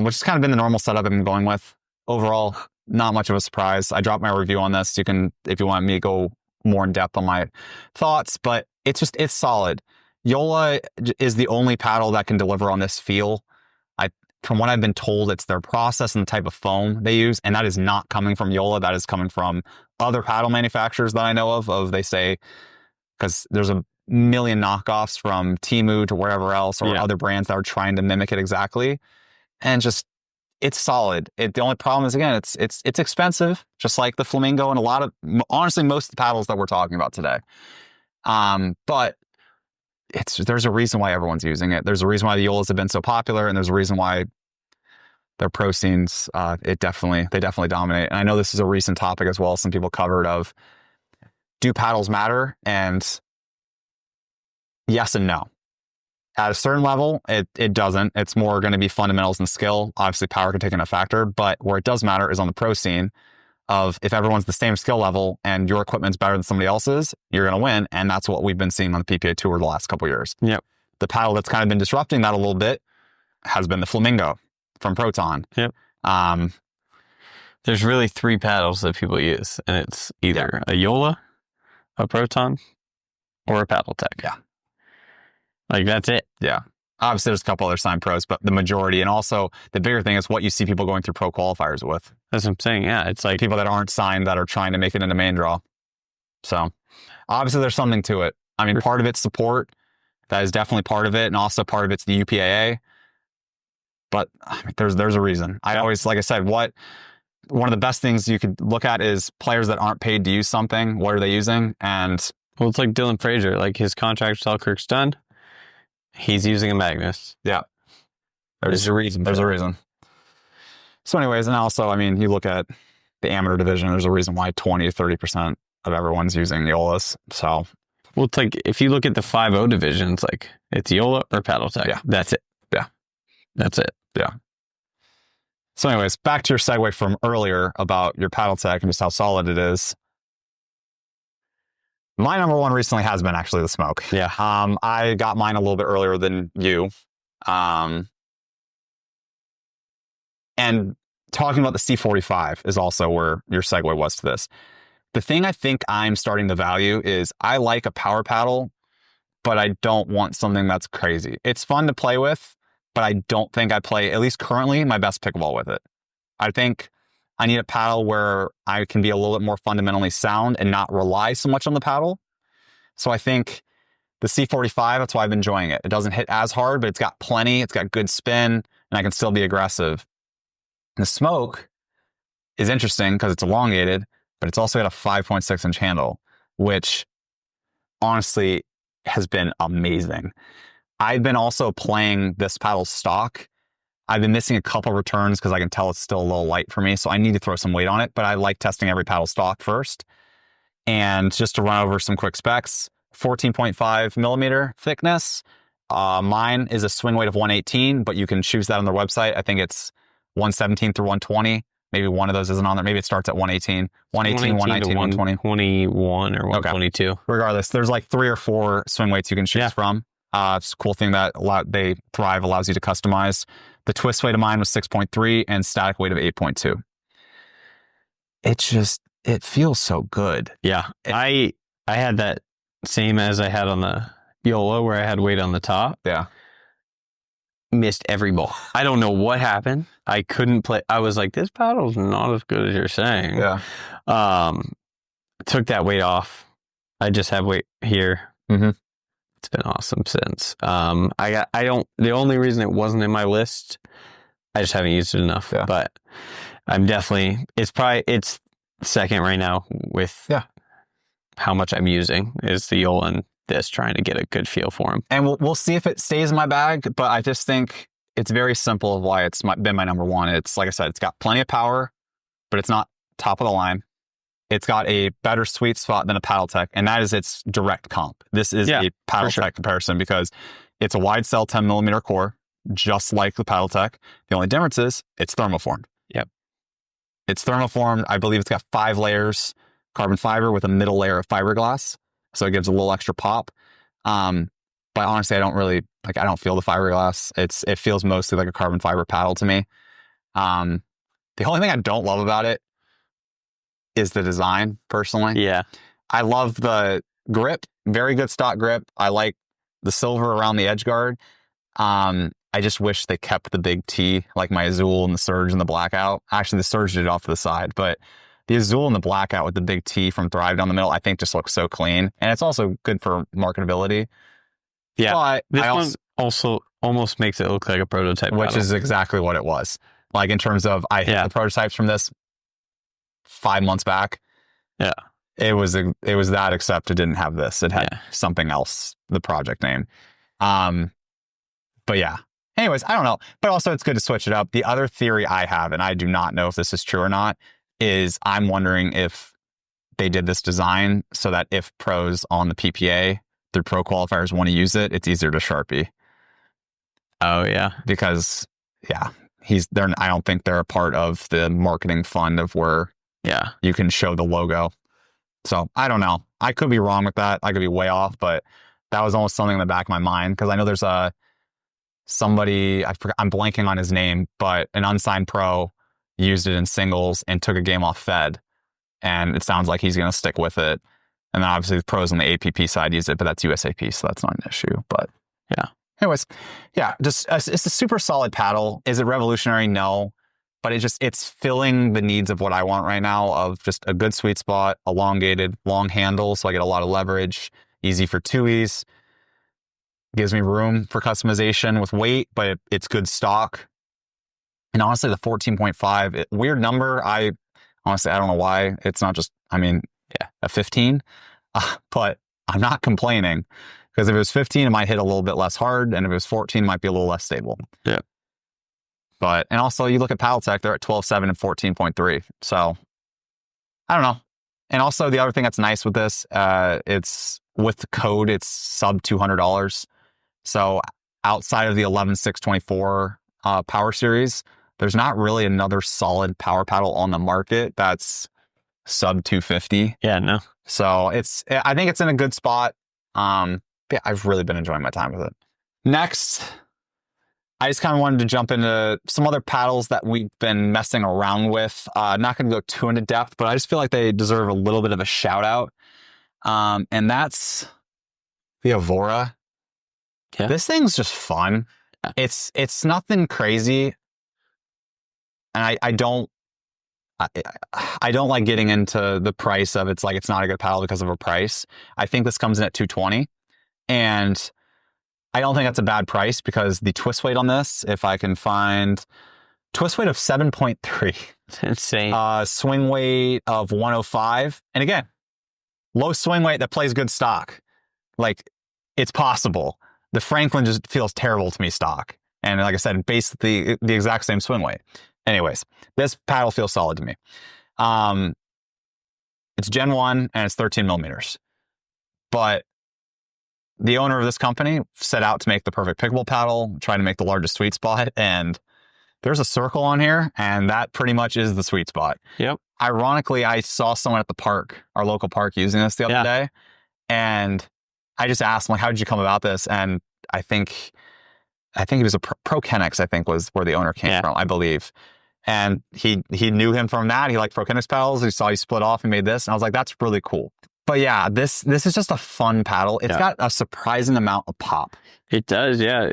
Which has kind of been the normal setup I've been going with. Overall, not much of a surprise. I dropped my review on this. You can, if you want me to go more in depth on my thoughts, but it's solid. Yola is the only paddle that can deliver on this feel. From what I've been told, it's their process and the type of foam they use, and that is not coming from Yola. That is coming from other paddle manufacturers that I know of. They say, because there's a million knockoffs from Temu to wherever else, or other brands that are trying to mimic it exactly, and just it's solid. The only problem is, again, it's expensive, just like the Flamingo and honestly most of the paddles that we're talking about today. But there's a reason why everyone's using it. There's a reason why the Yolas have been so popular, and there's a reason why their pro scenes, they definitely dominate. And I know this is a recent topic as well. Some people covered of, do paddles matter? And yes and no. At a certain level, it doesn't. It's more going to be fundamentals and skill. Obviously, power can take in a factor, but where it does matter is on the pro scene. Of if everyone's the same skill level and your equipment's better than somebody else's, you're going to win. And that's what we've been seeing on the PPA Tour the last couple of years. Yep. The paddle that's kind of been disrupting that a little bit has been the Flamingo from Proton. Yep. There's really 3 paddles that people use, and it's either a Yola, a Proton, or a Paddle Tech. Yeah. Like, that's it. Yeah. Obviously, there's a couple other signed pros, but the majority, and also the bigger thing is what you see people going through pro qualifiers with. That's what I'm saying. Yeah, it's like people that aren't signed that are trying to make it into main draw. So obviously there's something to it. I mean, part of it's support. That is definitely part of it. And also part of it's the UPAA. But I mean, there's a reason. I always, like I said, one of the best things you could look at is players that aren't paid to use something. What are they using? And well, it's like Dylan Frazier. Like, his contract with Selkirk's done. He's using a Magnus. Yeah. There's a reason. There's a reason. So anyways, and also, I mean, you look at the amateur division, there's a reason why 20 to 30% of everyone's using Yolas. So, well, it's like, if you look at the 5.0 division, it's like, it's Yola or Paddle Tech. Yeah. That's it. Yeah. That's it. Yeah. So anyways, back to your segue from earlier about your Paddle Tech and just how solid it is. My number one recently has been actually the Smoke. Yeah. I got mine a little bit earlier than you. And talking about the C45 is also where your segue was to this. The thing I think I'm starting to value is I like a power paddle, but I don't want something that's crazy. It's fun to play with, but I don't think I play, at least currently, my best pickleball with it. I think I need a paddle where I can be a little bit more fundamentally sound and not rely so much on the paddle. So I think the C45, that's why I've been enjoying it. It doesn't hit as hard, but it's got plenty. It's got good spin, and I can still be aggressive. The Smoke is interesting because it's elongated, but it's also got a 5.6-inch handle, which honestly has been amazing. I've been also playing this paddle stock. I've been missing a couple returns because I can tell it's still a little light for me, so I need to throw some weight on it, but I like testing every paddle stock first. And just to run over some quick specs, 14.5 millimeter thickness. Mine is a swing weight of 118, but you can choose that on their website. I think it's 117 through 120. Maybe one of those isn't on there. Maybe it starts at 118, 119, 120. 121 or 122. Okay. Regardless, there's like 3 or 4 swing weights you can choose from. It's a cool thing that Thrive allows you to customize. The twist weight of mine was 6.3 and static weight of 8.2. It feels so good. Yeah. I had that same as I had on the Yola, where I had weight on the top. Yeah. missed every ball. I don't know what happened. I couldn't play. I was like, this paddle's not as good as you're saying. Yeah. Took that weight off. I just have weight here. Mm-hmm. It's been awesome since. The only reason it wasn't in my list, I just haven't used it enough. Yeah. But I'm definitely, it's second right now with how much I'm using is the Yola and this, trying to get a good feel for them. And we'll see if it stays in my bag, but I just think it's very simple of why it's been my number one. It's, like I said, it's got plenty of power, but it's not top of the line. It's got a better sweet spot than a Paddletech, and that is its direct comp. This is a Paddletech comparison because it's a wide cell 10 millimeter core, just like the Paddletech. The only difference is it's thermoformed. Yep. It's thermoformed. I believe it's got 5 layers carbon fiber with a middle layer of fiberglass. So it gives a little extra pop. But honestly, I don't feel the fiberglass. It feels mostly like a carbon fiber paddle to me. The only thing I don't love about it is the design, personally. Yeah. I love the grip, very good stock grip. I like the silver around the edge guard. I just wish they kept the big T, like my Azul and the Surge and the Blackout. Actually, the Surge did it off to the side, but the Azul and the Blackout with the big T from Thrive down the middle, I think just looks so clean. And it's also good for marketability. Yeah. But this one also almost makes it look like a prototype, which is exactly what it was. Like, in terms of, I hit the prototypes from this 5 months back. Yeah. It was that, except it didn't have this. It had something else, the project name. But yeah. Anyways, I don't know. But also, it's good to switch it up. The other theory I have, and I do not know if this is true or not, is I'm wondering if they did this design so that if pros on the PPA, their pro qualifiers, want to use it, it's easier to Sharpie. Oh, yeah. Because, I don't think they're a part of the marketing fund of where you can show the logo. So I don't know. I could be wrong with that. I could be way off, but that was almost something in the back of my mind, because I know there's somebody, I'm blanking on his name, but an unsigned pro used it in singles and took a game off Fed. And it sounds like he's going to stick with it. And then obviously the pros on the APP side use it, but that's USAP, so that's not an issue. But yeah. Anyways, just it's a super solid paddle. Is it revolutionary? No. But it's filling the needs of what I want right now, of just a good sweet spot, elongated, long handle, so I get a lot of leverage, easy for tuies. Gives me room for customization with weight, but it's good stock. And honestly, the 14.5, weird number. I don't know why. It's not just, a 15. But I'm not complaining, because if it was 15, it might hit a little bit less hard. And if it was 14, it might be a little less stable. Yeah. And also, you look at Paddletech, they're at 12.7 and 14.3. So I don't know. And also, the other thing that's nice with this, it's with the code, it's sub $200. So outside of the 11.624 Power Series, there's not really another solid power paddle on the market that's sub $250. Yeah, no. So I think it's in a good spot. I've really been enjoying my time with it. Next, I just kind of wanted to jump into some other paddles that we've been messing around with. Not going to go too into depth, but I just feel like they deserve a little bit of a shout out. And that's the Avoura. Yeah. This thing's just fun. Yeah. It's nothing crazy. And I don't like getting into the price of it's not a good paddle because of a price. I think this comes in at $220. And I don't think that's a bad price, because the twist weight on this, if I can find twist weight of 7.3. It's insane. Swing weight of 105. And again, low swing weight that plays good stock. It's possible. The Franklin just feels terrible to me stock. And like I said, basically the exact same swing weight. Anyways, this paddle feels solid to me. It's Gen 1 and it's 13 millimeters. But the owner of this company set out to make the perfect pickleball paddle, trying to make the largest sweet spot. And there's a circle on here, and that pretty much is the sweet spot. Yep. Ironically, I saw someone at the park, our local park, using this the other day. And I just asked him, how did you come about this? And I think he was a Pro Kennex, I think was where the owner came from, I believe. And he knew him from that. He liked Pro Kennex paddles. He saw he split off and made this. And I was like, that's really cool. But yeah, this is just a fun paddle. It's got a surprising amount of pop. It does, yeah.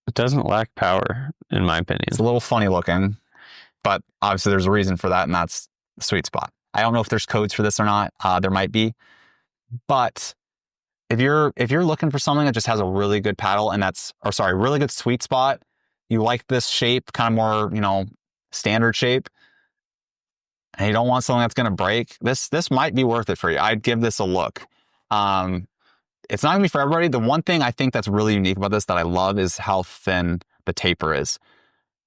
It doesn't lack power, in my opinion. It's a little funny looking, but obviously there's a reason for that, and that's the sweet spot. I don't know if there's codes for this or not. There might be, but if you're looking for something that just has a really good paddle and really good sweet spot, you like this shape, kind of more, standard shape, and you don't want something that's going to break, this might be worth it for you. I'd give this a look. It's not going to be for everybody. The one thing I think that's really unique about this that I love is how thin the taper is.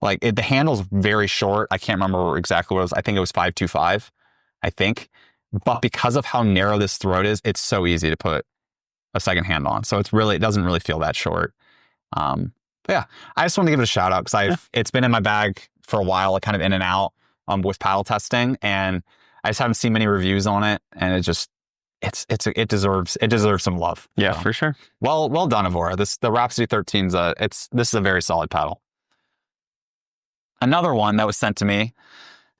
Like the handle's very short. I can't remember exactly what it was. I think it was 525, I think. But because of how narrow this throat is, it's so easy to put a second handle on. So it doesn't really feel that short. But yeah, I just wanted to give it a shout out because it's been in my bag for a while, like kind of in and out with paddle testing, and I just haven't seen many reviews on it, and it deserves some love. Yeah, so, for sure. Well done, Avoura. The Rhapsody 13's this is a very solid paddle. Another one that was sent to me,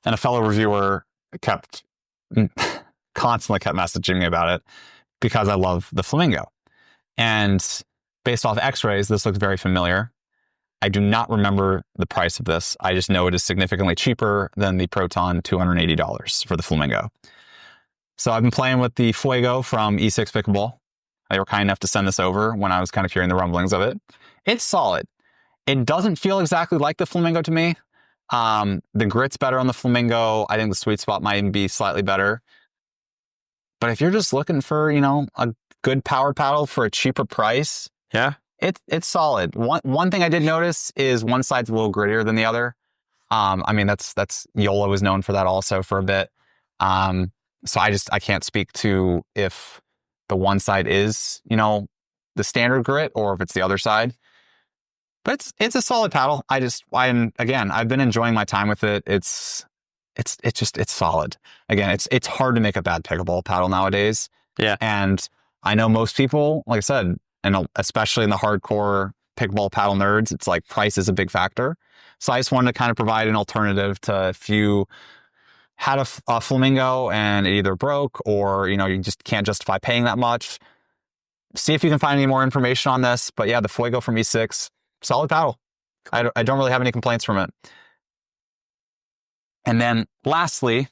and a fellow reviewer constantly kept messaging me about it because I love the Flamingo. And based off x-rays, this looks very familiar. I do not remember the price of this. I just know it is significantly cheaper than the Proton $280 for the Flamingo. So I've been playing with the Fuego from E6 Pickleball. They were kind enough to send this over when I was kind of hearing the rumblings of it. It's solid. It doesn't feel exactly like the Flamingo to me. The grit's better on the Flamingo. I think the sweet spot might even be slightly better. But if you're just looking for, a good power paddle for a cheaper price, yeah, it's solid. One thing I did notice is one side's a little grittier than the other. That's Yobow was known for that also for a bit. So I can't speak to if the one side is, the standard grit or if it's the other side. But it's a solid paddle. I've been enjoying my time with it. It's solid. Again, it's hard to make a bad pickleball paddle nowadays. Yeah. And I know most people, like I said, and especially in the hardcore pickleball paddle nerds, it's like price is a big factor. So I just wanted to kind of provide an alternative to if you had a Flamingo and it either broke or, you just can't justify paying that much. See if you can find any more information on this. But yeah, the Fuego from E6, solid paddle. I don't really have any complaints from it. And then lastly,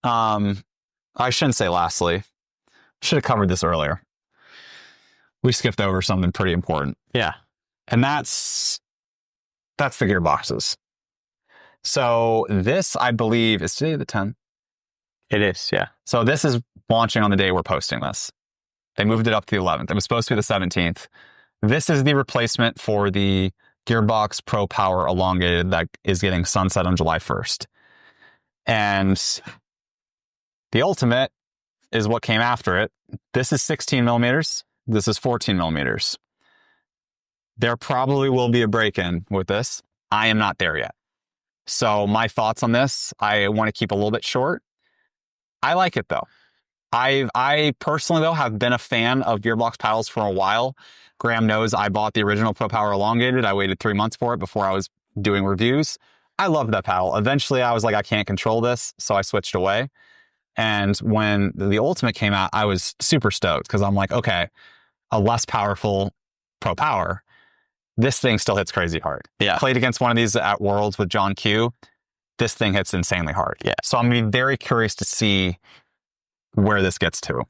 I shouldn't say lastly. Should have covered this earlier. We skipped over something pretty important. Yeah. And that's the gearboxes. So this, I believe, is today the 10th. It is, yeah. So this is launching on the day we're posting this. They moved it up to the 11th. It was supposed to be the 17th. This is the replacement for the Gearbox Pro Power Elongated that is getting sunset on July 1st. And the Ultimate is what came after it. This is 16 millimeters. This is 14 millimeters. There probably will be a break-in with this. I am not there yet. So my thoughts on this, I want to keep a little bit short. I like it though. I personally though have been a fan of Gearbox paddles for a while. Graham knows I bought the original Pro Power Elongated. I waited 3 months for it before I was doing reviews. I loved that paddle. Eventually I was like, I can't control this. So I switched away. And when the Ultimate came out, I was super stoked because I'm like, okay, a less powerful Pro Power. This thing still hits crazy hard. Yeah. Played against one of these at Worlds with John Q. This thing hits insanely hard. Yeah. So I'm going to be very curious to see where this gets to.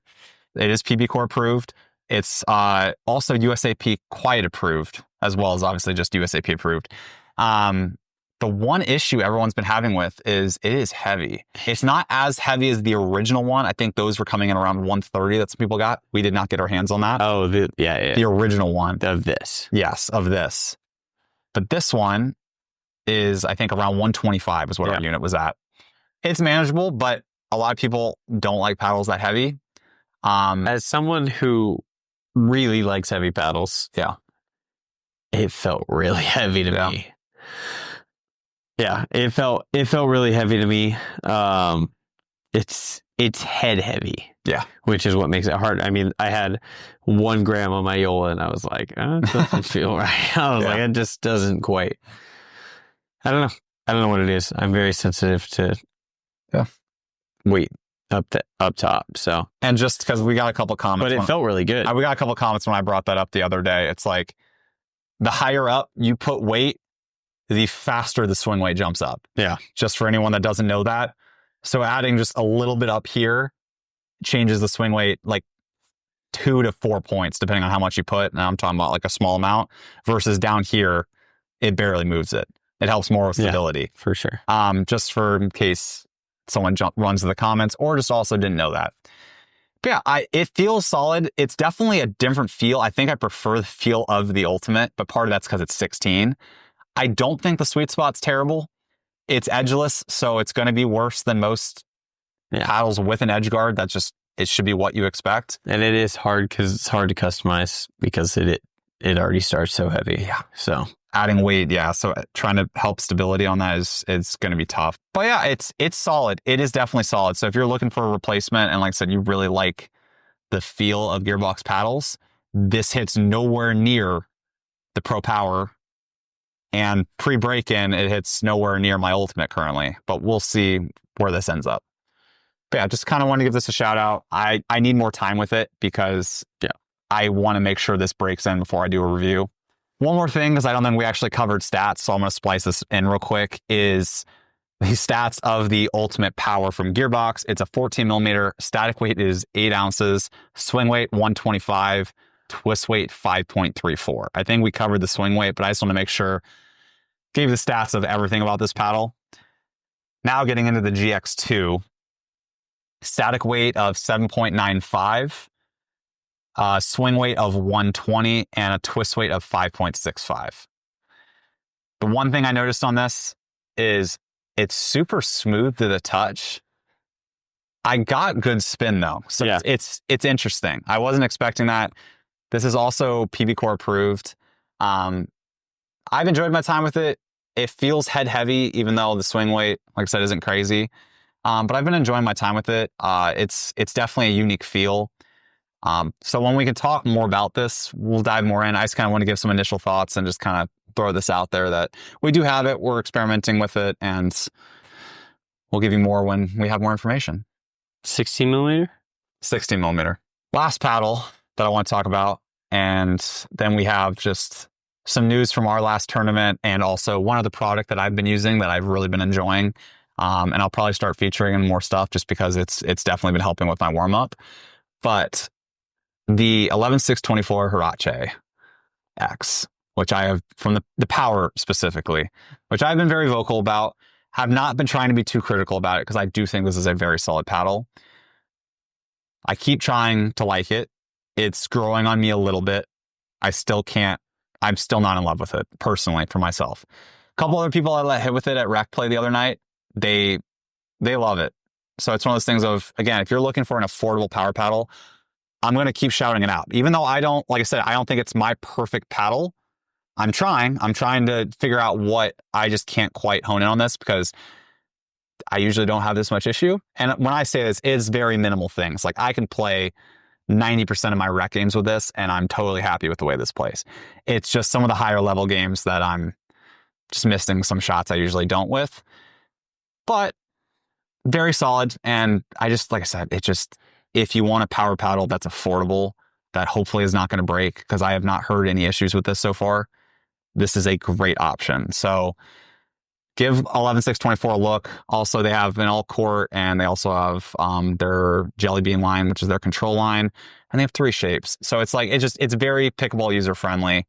It is PB Core approved. It's also USAP Quiet approved, as well as obviously just USAP approved. The one issue everyone's been having with is it is heavy. It's not as heavy as the original one. I think those were coming in around 130 that some people got. We did not get our hands on that. Oh, yeah. The original one. Of this. Yes, of this. But this one is, I think, around 125 is what our unit was at. It's manageable, but a lot of people don't like paddles that heavy. As someone who really likes heavy paddles, it felt really heavy to me. Yeah, it felt really heavy to me. It's head heavy. Yeah. Which is what makes it hard. I mean, I had 1 gram on my Yola and I was like, it doesn't feel right. I was like, it just doesn't quite. I don't know what it is. I'm very sensitive to weight up top. So, and just because we got a couple comments, but it felt really good. We got a couple comments when I brought that up the other day. It's like, the higher up you put weight, the faster the swing weight jumps up. Yeah. Just for anyone that doesn't know that. So adding just a little bit up here changes the swing weight like 2 to 4 points, depending on how much you put. Now I'm talking about like a small amount versus down here, it barely moves it. It helps more with stability. For sure. Just for in case someone runs to the comments or just also didn't know that. But yeah, it feels solid. It's definitely a different feel. I think I prefer the feel of the Ultimate, but part of that's because it's 16. I don't think the sweet spot's terrible. It's edgeless, so it's going to be worse than most paddles with an edge guard. That's just, it should be what you expect. And it is hard because it's hard to customize because it already starts so heavy. Yeah. So adding weight, so trying to help stability on that is going to be tough. But yeah, it's solid. It is definitely solid. So if you're looking for a replacement, and like I said, you really like the feel of Gearbox paddles, this hits nowhere near the Pro Power. And pre-break-in, it hits nowhere near my Ultimate currently. But we'll see where this ends up. But yeah, just kind of want to give this a shout out. I need more time with it because I want to make sure this breaks in before I do a review. One more thing, because I don't think we actually covered stats, so I'm going to splice this in real quick, is the stats of the Ultimate Power from Gearbox. It's a 14 millimeter. Static weight is 8 ounces. Swing weight, 125. Twist weight, 5.34. I think we covered the swing weight, but I just want to make sure, gave the stats of everything about this paddle. Now getting into the GX2. Static weight of 7.95. Swing weight of 120 and a twist weight of 5.65. The one thing I noticed on this is it's super smooth to the touch. I got good spin though, so it's interesting. I wasn't expecting that. This is also PB Core approved. I've enjoyed my time with it. It feels head heavy, even though the swing weight, like I said, isn't crazy. But I've been enjoying my time with it. It's definitely a unique feel. So when we can talk more about this, we'll dive more in. I just kind of want to give some initial thoughts and just kind of throw this out there that we do have it. We're experimenting with it, and we'll give you more when we have more information. 16 millimeter? 16 millimeter. Last paddle that I want to talk about. And then we have just some news from our last tournament and also one other product that I've been using that I've really been enjoying. And I'll probably start featuring in more stuff just because it's definitely been helping with my warm up. But the 11624 Huarache X, which I have from the Power specifically, which I've been very vocal about, have not been trying to be too critical about it because I do think this is a very solid paddle. I keep trying to like it. It's growing on me a little bit. I'm still not in love with it personally for myself. A couple other people I let hit with it at Rec Play the other night. They love it. So it's one of those things of, again, if you're looking for an affordable power paddle, I'm going to keep shouting it out. Even though I don't think it's my perfect paddle. I'm trying to figure out what I just can't quite hone in on this because I usually don't have this much issue. And when I say this, it's very minimal things. Like I can play 90% of my rec games with this and I'm totally happy with the way this plays. It's just some of the higher level games that I'm just missing some shots I usually don't with. But very solid. And I just, like I said, if you want a power paddle that's affordable, that hopefully is not going to break, because I have not heard any issues with this so far, this is a great option. So give 11624 a look. Also, they have an all court and they also have their Jelly Bean line, which is their control line. And they have 3 shapes. So it's like, it's very pickable, user friendly.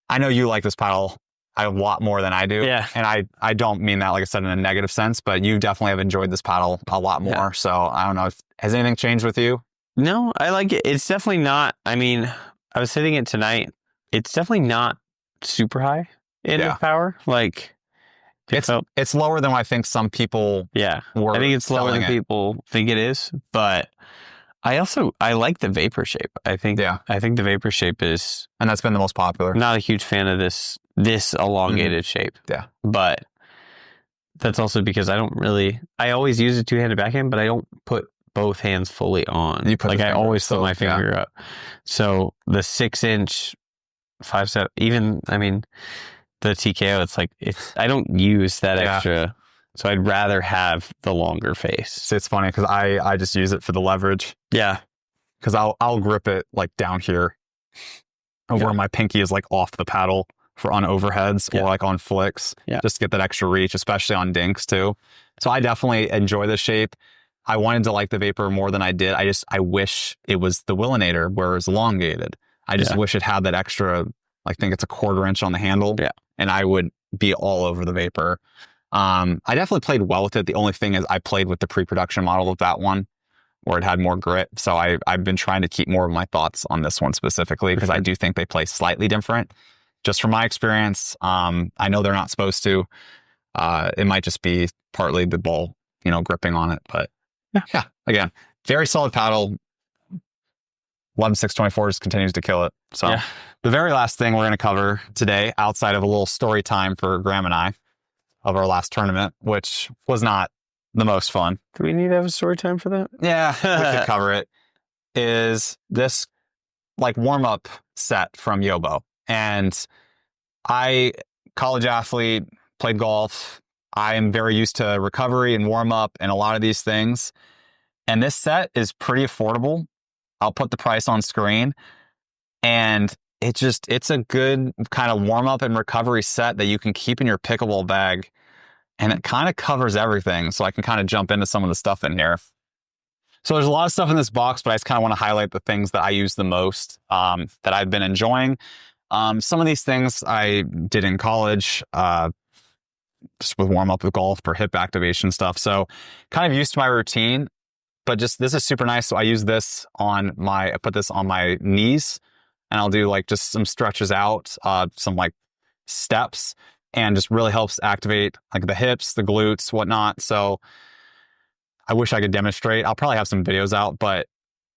I know you like this paddle a lot more than I do. Yeah. And I don't mean that, like I said, in a negative sense, but you definitely have enjoyed this paddle a lot more. Yeah. So I don't know, has anything changed with you? No, I like it. It's definitely not, I mean, I was hitting it tonight. It's definitely not super high in power. Like, it's lower than what I think some people were. I think it's lower than people think it is, but I like the vapor shape. I think the vapor shape is, and that's been the most popular. Not a huge fan of this elongated shape. Yeah. But that's also because I always use a two-handed backhand, but I don't put both hands fully on. I always put my finger up. So the 6-inch 5-set, even, I mean, the TKO, it's like, I don't use that extra. So I'd rather have the longer face. So it's funny because I just use it for the leverage. Yeah. Because I'll grip it like down here. where my pinky is like off the paddle for on overheads or like on flicks, just to get that extra reach, especially on dinks too. So I definitely enjoy the shape. I wanted to like the Vapor more than I did. I wish it was the Willinator where it's elongated. I just wish it had that extra, I think it's a 1/4 inch on the handle, and I would be all over the Vapor. I definitely played well with it. The only thing is I played with the pre-production model of that one where it had more grit. So I've been trying to keep more of my thoughts on this one specifically because I do think they play slightly different. Just from my experience, I know they're not supposed to. It might just be partly the ball, gripping on it. But yeah, again, very solid paddle. 11.624 just continues to kill it. So the very last thing we're going to cover today, outside of a little story time for Graham and I of our last tournament, which was not the most fun. Do we need to have a story time for that? Yeah, we could cover it. Is this like warm-up set from Yobow. And college athlete, played golf. I am very used to recovery and warm-up and a lot of these things. And this set is pretty affordable. I'll put the price on screen. And it's a good kind of warm-up and recovery set that you can keep in your pickleball bag. And it kind of covers everything. So I can kind of jump into some of the stuff in here. So there's a lot of stuff in this box, but I just kind of want to highlight the things that I use the most, that I've been enjoying. Some of these things I did in college, just with warm up with golf for hip activation stuff. So kind of used to my routine, but just this is super nice. So I use this I put this on my knees and I'll do like just some stretches out, some like steps, and just really helps activate like the hips, the glutes, whatnot. So I wish I could demonstrate. I'll probably have some videos out, but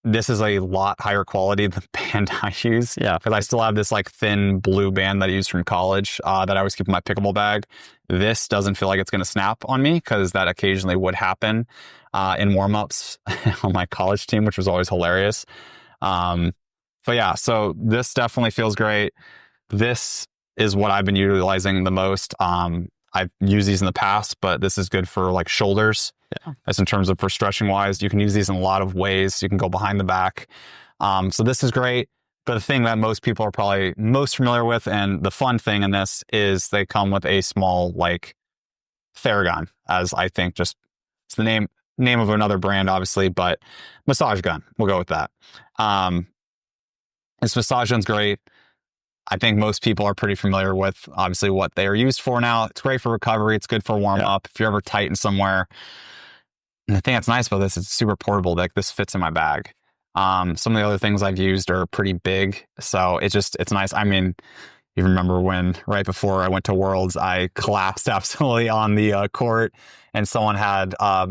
this is a lot higher quality than the band I use. Yeah. Because I still have this like thin blue band that I used from college that I always keep in my pickleball bag. This doesn't feel like it's going to snap on me because that occasionally would happen in warm-ups on my college team, which was always hilarious. But yeah, so this definitely feels great. This is what I've been utilizing the most. I've used these in the past, but this is good for like shoulders. Yeah. As in terms of for stretching wise, you can use these in a lot of ways. You can go behind the back. So this is great. But the thing that most people are probably most familiar with, and the fun thing in this is they come with a small like Theragun, as I think just it's the name of another brand, obviously, but massage gun. We'll go with that. This massage gun's great. I think most people are pretty familiar with obviously what they are used for now. It's great for recovery. It's good for warm up. If you're ever tighten somewhere. And the thing that's nice about this is it's super portable. Like this fits in my bag. Some of the other things I've used are pretty big. So it's nice. I mean, you remember when right before I went to Worlds, I collapsed absolutely on the court and someone had a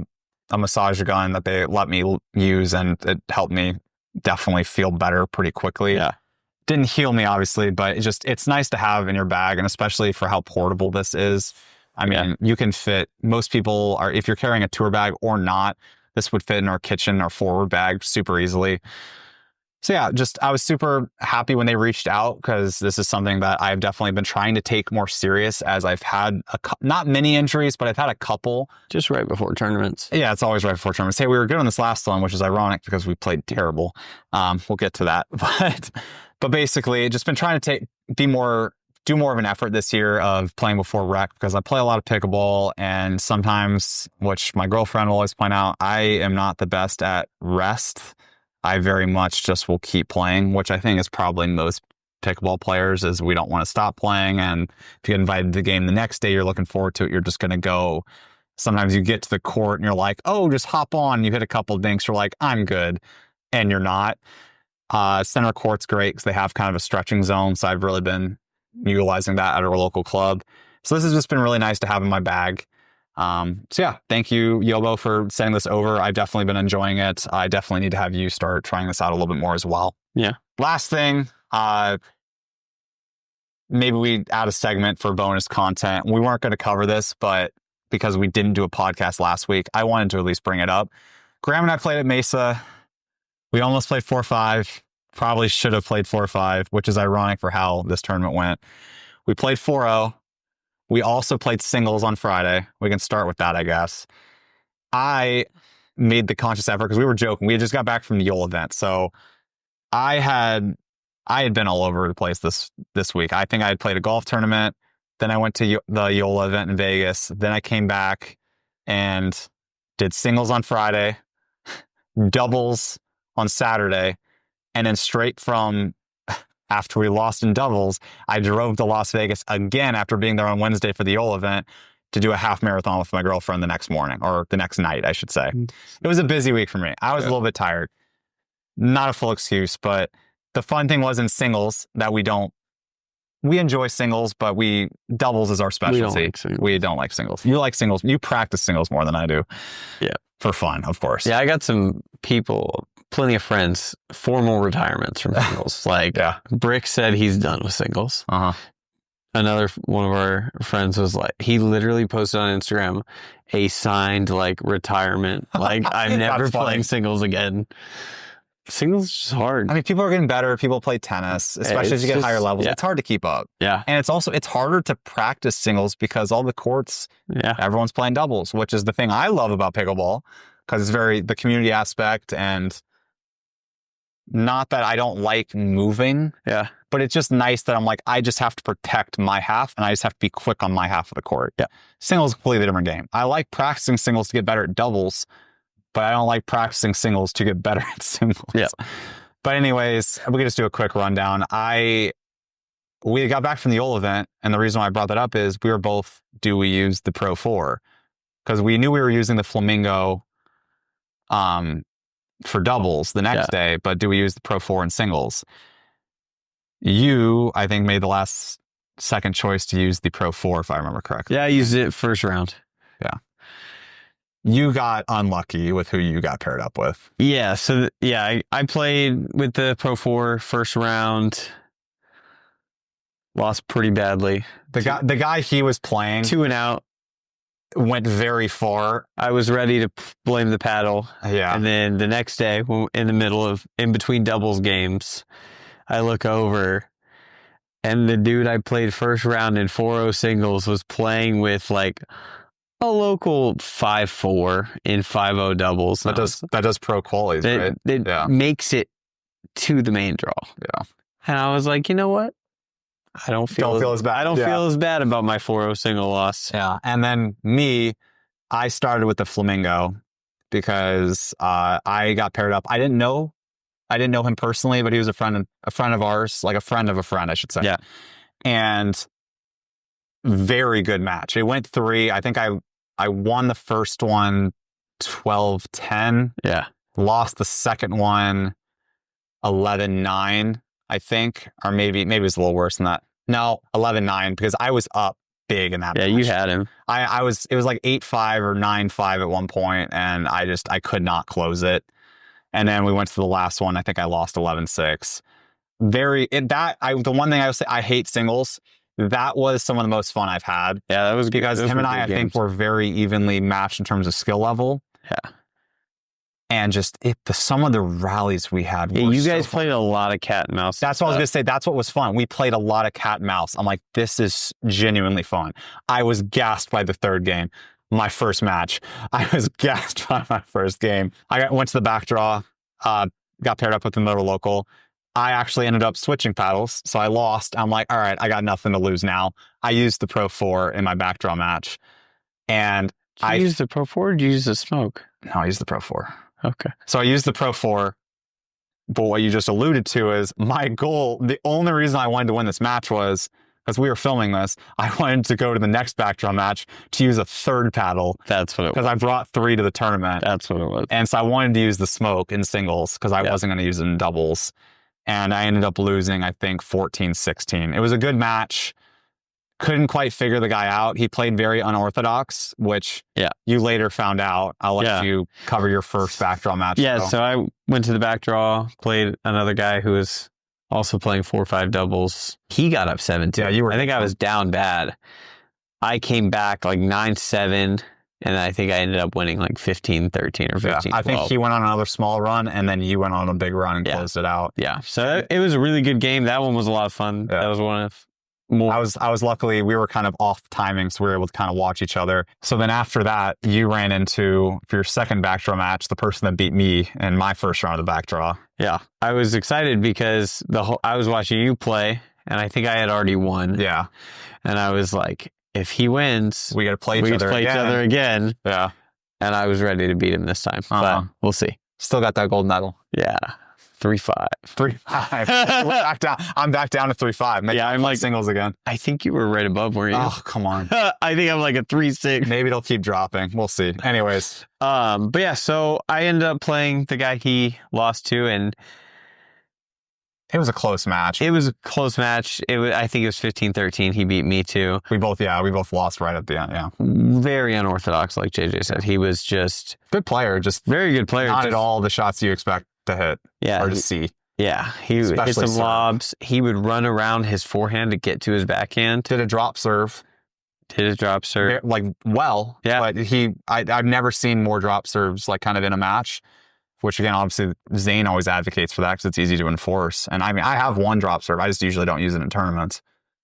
massage gun that they let me use and it helped me definitely feel better pretty quickly. Yeah. Didn't heal me, obviously, but it's nice to have in your bag, and especially for how portable this is. I mean, you can fit, most people are, if you're carrying a tour bag or not, this would fit in our kitchen or forward bag super easily. So yeah, I was super happy when they reached out because this is something that I've definitely been trying to take more serious as I've had not many injuries, but I've had a couple. Just right before tournaments. Yeah, it's always right before tournaments. Hey, we were good on this last one, which is ironic because we played terrible. We'll get to that. But basically, just been trying to do more of an effort this year of playing before rec because I play a lot of pickleball and sometimes, which my girlfriend will always point out, I am not the best at rest. I very much just will keep playing, which I think is probably most pickleball players is we don't want to stop playing. And if you get invited to the game the next day, you're looking forward to it. You're just going to go. Sometimes you get to the court and you're like, oh, just hop on. You hit a couple of dinks. You're like, I'm good. And you're not. Center court's great because they have kind of a stretching zone. So I've really been utilizing that at our local club. So this has just been really nice to have in my bag. So yeah, thank you, Yobow, for sending this over. I've definitely been enjoying it. I definitely need to have you start trying this out a little bit more as well. Yeah. Last thing, maybe we add a segment for bonus content. We weren't going to cover this, but because we didn't do a podcast last week, I wanted to at least bring it up. Graham and I played at Mesa. We almost played 4-5. Probably should have played 4-5, which is ironic for how this tournament went. We played 4-0. We also played singles on Friday. We can start with that, I guess. I made the conscious effort because we were joking. We had just got back from the Yule event. So I I had been all over the place this week. I think I had played a golf tournament. Then I went to the Yola event in Vegas. Then I came back and did singles on Friday, doubles on Saturday, and then straight from after we lost in doubles, I drove to Las Vegas again after being there on Wednesday for the Yola event to do a half marathon with my girlfriend the next morning, or the next night, I should say. It was a busy week for me. I was a little bit tired. Not a full excuse, but the fun thing was in singles that we enjoy singles, but doubles is our specialty. We don't like singles. You like singles. You practice singles more than I do. Yeah. For fun, of course. Yeah, I got some people, plenty of friends, formal retirements from singles. Like, Brick said he's done with singles. Another one of our friends was like, he literally posted on Instagram a signed like retirement. Like, I'm never playing singles again. Singles is just hard. I mean, people are getting better. People play tennis, especially as you get higher levels. It's hard to keep up. Yeah. And it's harder to practice singles because all the courts, everyone's playing doubles, which is the thing I love about pickleball, because it's the community aspect, and not that I don't like moving. Yeah. But it's just nice that I'm like, I just have to protect my half, and I just have to be quick on my half of the court. Yeah. Singles is a completely different game. I like practicing singles to get better at doubles, but I don't like practicing singles to get better at singles. Yeah. But anyways, we can just do a quick rundown. We got back from the Yola event, and the reason why I brought that up is we were both, do we use the Pro 4? Because we knew we were using the Flamingo for doubles the next day, but do we use the Pro 4 in singles? You, I think, made the second choice to use the Pro 4, if I remember correctly. Yeah, I used it first round. Yeah. You got unlucky with who you got paired up with. Yeah, so I played with the Pro 4 first round. Lost pretty badly. The guy he was playing 2 and out went very far. I was ready to blame the paddle. Yeah. And then the next day, in between doubles games, I look over, and the dude I played first round in 4-0 singles was playing with like a local 5-4 in 5-0 doubles. That does pro qualies, right? It makes it to the main draw. Yeah. And I was like, you know what? I don't feel as bad. I don't feel as bad about my 4-0 single loss. Yeah. And then I started with the Flamingo because I got paired up. I didn't know him personally, but he was a friend of ours, like a friend of a friend, I should say. Yeah. And very good match. It went 3. I think I won the first one 12-10. Yeah. Lost the second one 11-9, I think. Or maybe it was a little worse than that. No, 11-9, because I was up big in that match. Yeah, you had him. It was like 8-5 or 9-5 at one point, and I could not close it. And then we went to the last one. I think I lost 11-6. The one thing I would say, I hate singles. That was some of the most fun I've had. Yeah, that was because him and I think, were very evenly matched in terms of skill level. Yeah. And just some of the rallies we had. Yeah, you guys played a lot of cat and mouse. That's what I was going to say. That's what was fun. We played a lot of cat and mouse. I'm like, this is genuinely fun. I was gassed by the third game. My first match. I was gassed by my first game. I went to the back draw, got paired up with another local. I actually ended up switching paddles, so I lost. I'm like, all right, I got nothing to lose now. I used the Pro 4 in my back draw match. And I used the Pro 4 or did you use the Smoke? No, I used the Pro 4. Okay. So I used the Pro 4. But what you just alluded to is my goal. The only reason I wanted to win this match was because we were filming this. I wanted to go to the next backdraw match to use a third paddle. That's what it was. Because I brought 3 to the tournament. That's what it was. And so I wanted to use the Smoke in singles because I wasn't going to use it in doubles. And I ended up losing, I think, 14-16. It was a good match. Couldn't quite figure the guy out. He played very unorthodox, which you later found out. I'll let you cover your first backdraw match. Yeah, so I went to the backdraw, played another guy who was also playing 4-5 doubles. He got up 7-2. Yeah, I think I was down bad. I came back like 9-7, and I think I ended up winning like 15-13 or 15-12. I think he went on another small run, and then you went on a big run and closed it out. Yeah, so it was a really good game. That one was a lot of fun. Yeah. That was one of more. I was luckily, we were kind of off timing, so we were able to kind of watch each other. So then after that, you ran into, for your second backdraw match, the person that beat me in my first round of the backdraw. Yeah. I was excited because I was watching you play, and I think I had already won. Yeah. And I was like, if he wins, we got to play each other again. Yeah. And I was ready to beat him this time. But we'll see. Still got that gold medal. Yeah. 3-5. 3-5. I'm back down to 3-5. Yeah, I'm like singles again. I think you were right above, weren't you? Oh, come on. I think I'm like a 3-6. Maybe it'll keep dropping. We'll see. Anyways. But yeah, so I ended up playing the guy he lost to, and it was a close match. It was a close match. I think it was 15-13. He beat me too. We both lost right at the end. Yeah. Very unorthodox, like JJ said. He was just good player, just very good player. Not at all the shots you expect to hit. Yeah. Or to see. Yeah. He hit some lobs. He would run around his forehand to get to his backhand. Did a drop serve. Like, well. Yeah. But I've never seen more drop serves, like, kind of in a match. Which, again, obviously, Zane always advocates for that because it's easy to enforce. And I mean, I have one drop serve. I just usually don't use it in tournaments.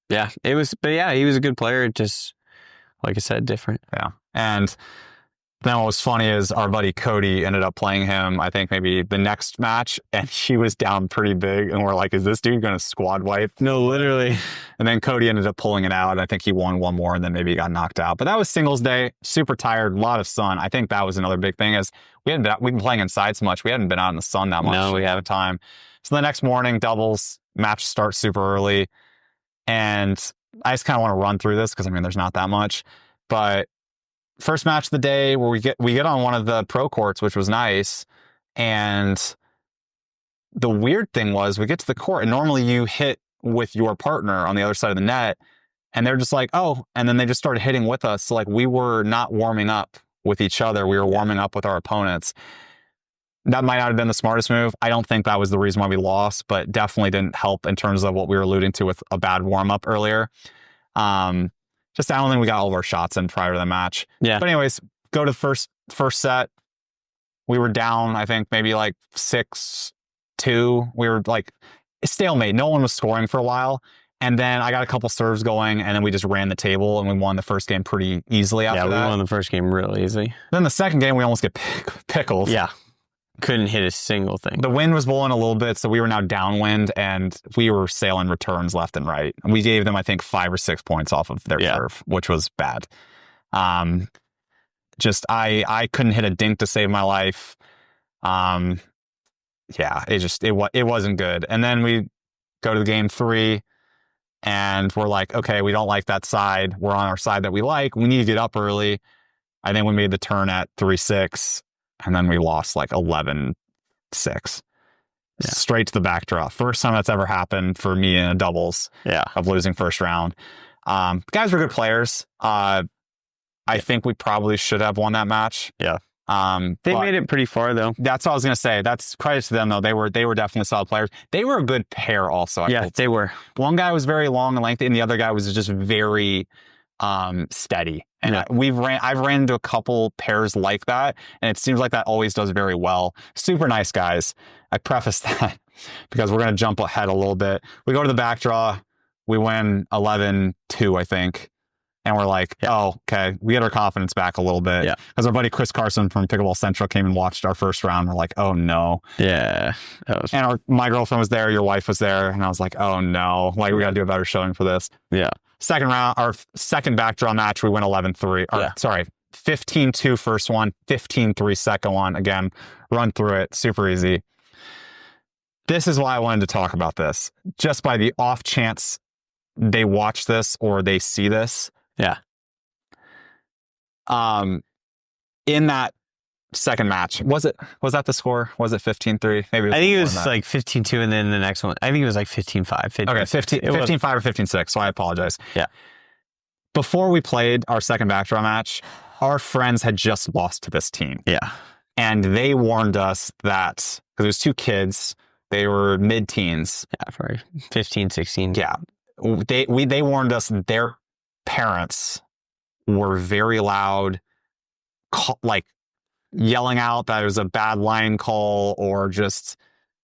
Yeah, he was a good player. Just, like I said, different. Yeah. And then what was funny is our buddy Cody ended up playing him, I think, maybe the next match. And he was down pretty big. And we're like, is this dude going to squad wipe? No, literally. And then Cody ended up pulling it out. I think he won one more and then maybe he got knocked out. But that was singles day. Super tired. A lot of sun. I think that was another big thing is we've been playing inside so much. We hadn't been out in the sun that much. No, we haven't. Time. So the next morning, doubles, match starts super early. And I just kind of want to run through this because, I mean, there's not that much. But first match of the day where we get on one of the pro courts, which was nice. And the weird thing was we get to the court and normally you hit with your partner on the other side of the net. And they're just like, oh, and then they just started hitting with us. So like we were not warming up with each other. We were warming up with our opponents. That might not have been the smartest move. I don't think that was the reason why we lost, but definitely didn't help in terms of what we were alluding to with a bad warm up earlier. Just I don't think we got all of our shots in prior to the match. Yeah. But anyways, go to first set. We were down, I think, maybe like 6-2. We were like stalemate. No one was scoring for a while. And then I got a couple serves going, and then we just ran the table, and we won the first game pretty easily after that. Yeah, we won the first game real easy. Then the second game, we almost get pickled. Yeah. Couldn't hit a single thing. The wind was blowing a little bit, so we were now downwind, and we were sailing returns left and right. And we gave them, I think, 5 or 6 points off of their serve, which was bad. Just I couldn't hit a dink to save my life. Yeah, it wasn't good. And then we go to the game 3, and we're like, okay, we don't like that side. We're on our side that we like. We need to get up early. I think we made the turn at 3-6. And then we lost like 11-6. Yeah. Straight to the back draw. First time that's ever happened for me in a doubles of losing first round. Guys were good players. I think we probably should have won that match. Yeah. They made it pretty far though. That's what I was going to say. That's credit to them though. They were definitely solid players. They were a good pair also. They were. One guy was very long and lengthy and the other guy was just very steady. And I've ran into a couple pairs like that, and it seems like that always does very well. Super nice guys. I preface that because we're going to jump ahead a little bit. We go to the back draw. We win 11-2, I think. And we're like, oh, okay. We get our confidence back a little bit. Yeah. Because our buddy Chris Carson from Pickleball Central came and watched our first round. We're like, oh, no. Yeah. And my girlfriend was there. Your wife was there. And I was like, oh, no. Like, we got to do a better showing for this. Yeah. Second round, our second back draw match, we went 11-3. Sorry, 15-2 first one, 15-3 second one. Again, run through it. Super easy. This is why I wanted to talk about this. Just by the off chance they watch this or they see this. Yeah. In that second match, was that the score? Was it 15-3? Maybe I think it was like 15-2 and then the next one. I think it was like 15-5. Okay, 15-5 or 15-6, so I apologize. Yeah. Before we played our second backdraw match, our friends had just lost to this team. Yeah. And they warned us that, because it was 2 kids, they were mid-teens. Yeah, probably 15, 16. Yeah. They warned us that their parents were very loud, like, yelling out that it was a bad line call or just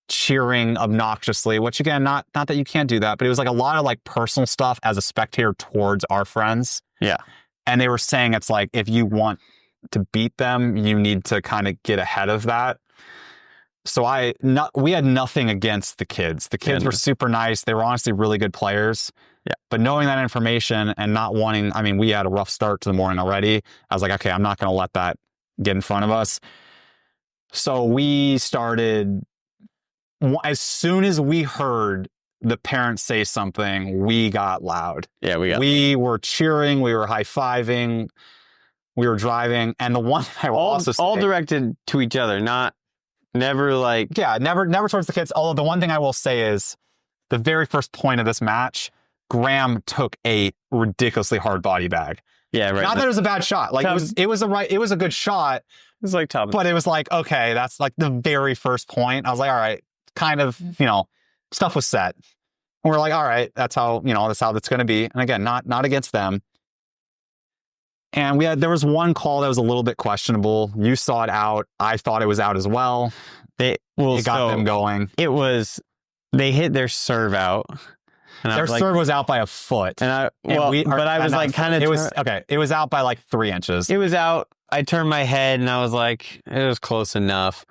cheering obnoxiously, which again, not that you can't do that, but it was like a lot of like personal stuff as a spectator towards our friends. Yeah. And they were saying it's like, if you want to beat them, you need to kind of get ahead of that. So we had nothing against the kids. The kids were super nice. They were honestly really good players. Yeah. But knowing that information and not wanting, I mean, we had a rough start to the morning already. I was like, okay, I'm not going to let that get in front of us. So we started, as soon as we heard the parents say something, we got loud. Yeah, we were cheering, we were high-fiving, we were driving. And the one thing I will also say, all directed to each other, never like... Yeah, never towards the kids. Although the one thing I will say is the very first point of this match, Graham took a ridiculously hard body bag. Yeah, right. Not that it was a bad shot. Like it was a good shot. It was like top. But it was like, okay, that's like the very first point. I was like, all right, kind of, stuff was set. And we're like, all right, that's how that's going to be. And again, not against them. And there was one call that was a little bit questionable. You saw it out. I thought it was out as well. It got them going. They hit their serve out. And their serve was out by a foot. I was it was out by like 3 inches. It was out. I turned my head and I was like, it was close enough.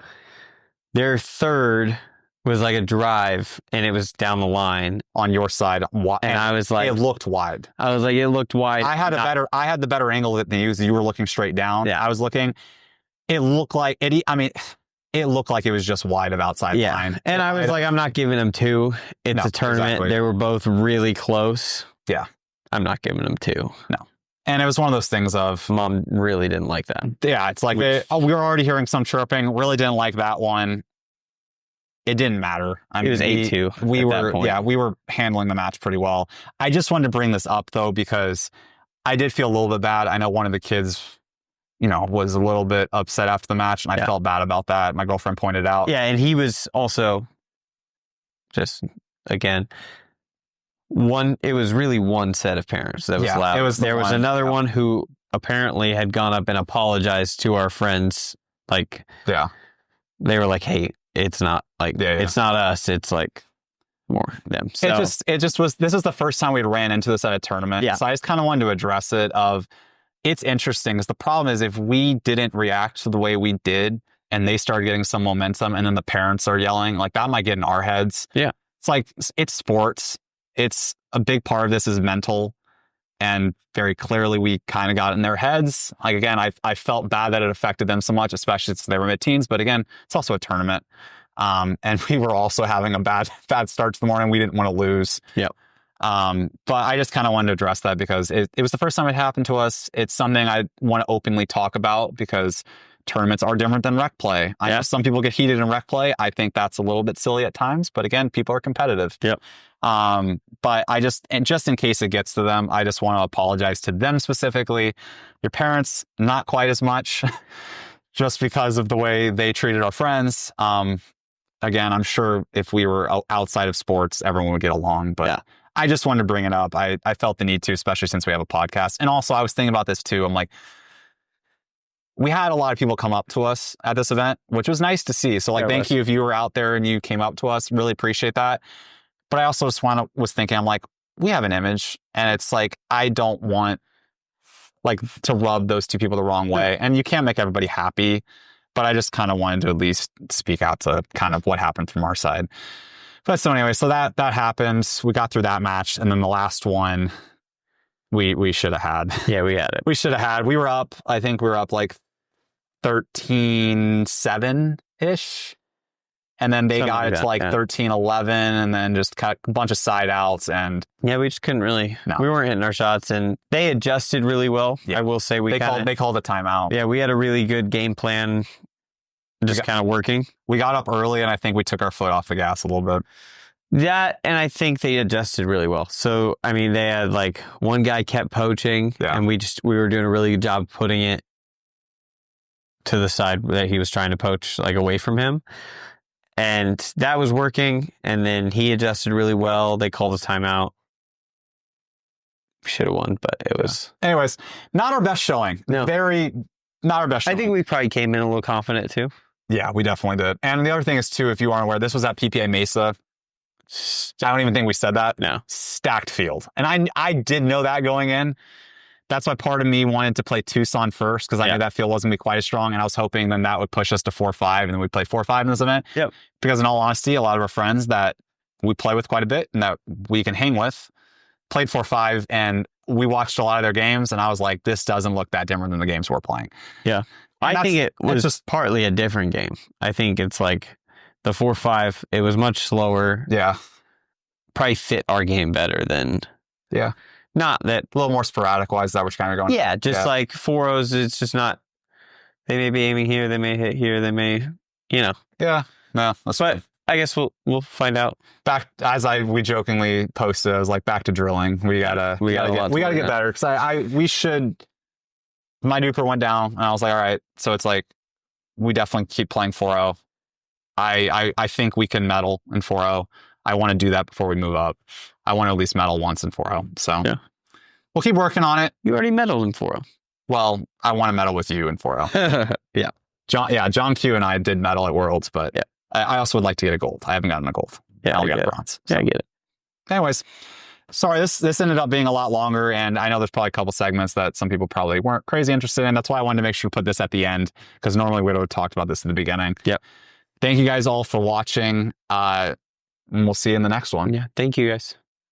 Their third was like a drive and it was down the line on your side. And I was like, it looked wide. I was like, it looked wide. I had the better angle than you. You were looking straight down. Yeah. I was looking. It looked like it. I mean, it looked like it was just wide of outside line. And I was like, I'm not giving them 2. It's a tournament. Exactly. They were both really close. Yeah. I'm not giving them 2. No. And it was one of those things of... Mom really didn't like that. Yeah, it's like, we were already hearing some chirping. Really didn't like that one. It didn't matter. I mean, it was 8-2 we were handling the match pretty well. I just wanted to bring this up, though, because I did feel a little bit bad. I know one of the kids... was a little bit upset after the match, and I felt bad about that. My girlfriend pointed out. Yeah, and he was also just, again, it was really one set of parents that was loud. There was another one who apparently had gone up and apologized to our friends. Like, they were like, hey, it's not like, it's not us. It's like more them. So it just was, this is the first time we ran into this at a tournament. Yeah. So I just kind of wanted to address it it's interesting because the problem is if we didn't react to the way we did and they started getting some momentum and then the parents are yelling, like that might get in our heads. Yeah. It's like, it's sports. It's a big part of this is mental. And very clearly we kind of got in their heads. Like, again, I felt bad that it affected them so much, especially since they were mid-teens. But again, it's also a tournament. And we were also having a bad start to the morning. We didn't want to lose. Yep. But I just kind of wanted to address that because it was the first time it happened to us. It's something I want to openly talk about because tournaments are different than rec play. I know some people get heated in rec play. I think that's a little bit silly at times, but again, people are competitive. Yep. But just in case it gets to them, I just want to apologize to them specifically. Your parents, not quite as much, just because of the way they treated our friends. Again, I'm sure if we were outside of sports, everyone would get along, but I just wanted to bring it up. I felt the need to, especially since we have a podcast. And also I was thinking about this too. I'm like, we had a lot of people come up to us at this event, which was nice to see. So like, thank you if you were out there and you came up to us, really appreciate that. But I also just was thinking, I'm like, we have an image and it's like, I don't want like to rub those two people the wrong way. And you can't make everybody happy, but I just kind of wanted to at least speak out to kind of what happened from our side. But so anyway, so that happened. We got through that match. And then the last one we should have had. Yeah, we had it. We should have had. We were up, I think we were up like 13-7-ish. And then they got it to like 13-11 and then just cut a bunch of side outs. And yeah, we just couldn't really, we weren't hitting our shots and they adjusted really well. Yeah. I will say they called a timeout. Yeah, we had a really good game plan. Just kind of working. We got up early and I think we took our foot off the gas a little bit. That, and I think they adjusted really well. So, I mean, they had like one guy kept poaching and we were doing a really good job putting it to the side that he was trying to poach, like away from him. And that was working. And then he adjusted really well. They called a timeout. Should have won, but it was. Anyways, not our best showing. No. Not our best showing. I think we probably came in a little confident too. Yeah, we definitely did. And the other thing is, too, if you aren't aware, this was at PPA Mesa. I don't even think we said that. No. Stacked field. And I did know that going in. That's why part of me wanted to play Tucson first, because I knew that field wasn't going to be quite as strong. And I was hoping then that would push us to 4-5, and then we'd play 4-5 in this event. Yep. Because in all honesty, a lot of our friends that we play with quite a bit and that we can hang with played 4-5, and we watched a lot of their games, and I was like, this doesn't look that different than the games we're playing. Yeah. I think it was just partly a different game. I think it's like the 4-5, it was much slower. Yeah. Probably fit our game better than... Yeah. Not that... A little more sporadic wise, that we're kind of going... Yeah, just like 4-0s, it's just not... They may be aiming here, they may hit here, they may... You know. Yeah. No, that's but I guess we'll find out. Back, as we jokingly posted, I was like, back to drilling. We gotta get better. Because we should... My nuker went down, and I was like, all right. So it's like, we definitely keep playing 4-0. I think we can medal in 4-0. I want to do that before we move up. I want to at least medal once in 4-0. So we'll keep working on it. You already medaled in 4-0. Well, I want to medal with you in 4-0. Yeah. John Q and I did medal at Worlds, but I also would like to get a gold. I haven't gotten a gold. Yeah, I'll get a bronze. So. Yeah, I get it. Anyways, sorry, this ended up being a lot longer, and I know there's probably a couple segments that some people probably weren't crazy interested in. That's why I wanted to make sure we put this at the end, because normally we would have talked about this in the beginning. Yep. Thank you guys all for watching. And we'll see you in the next one. Yeah. Thank you guys.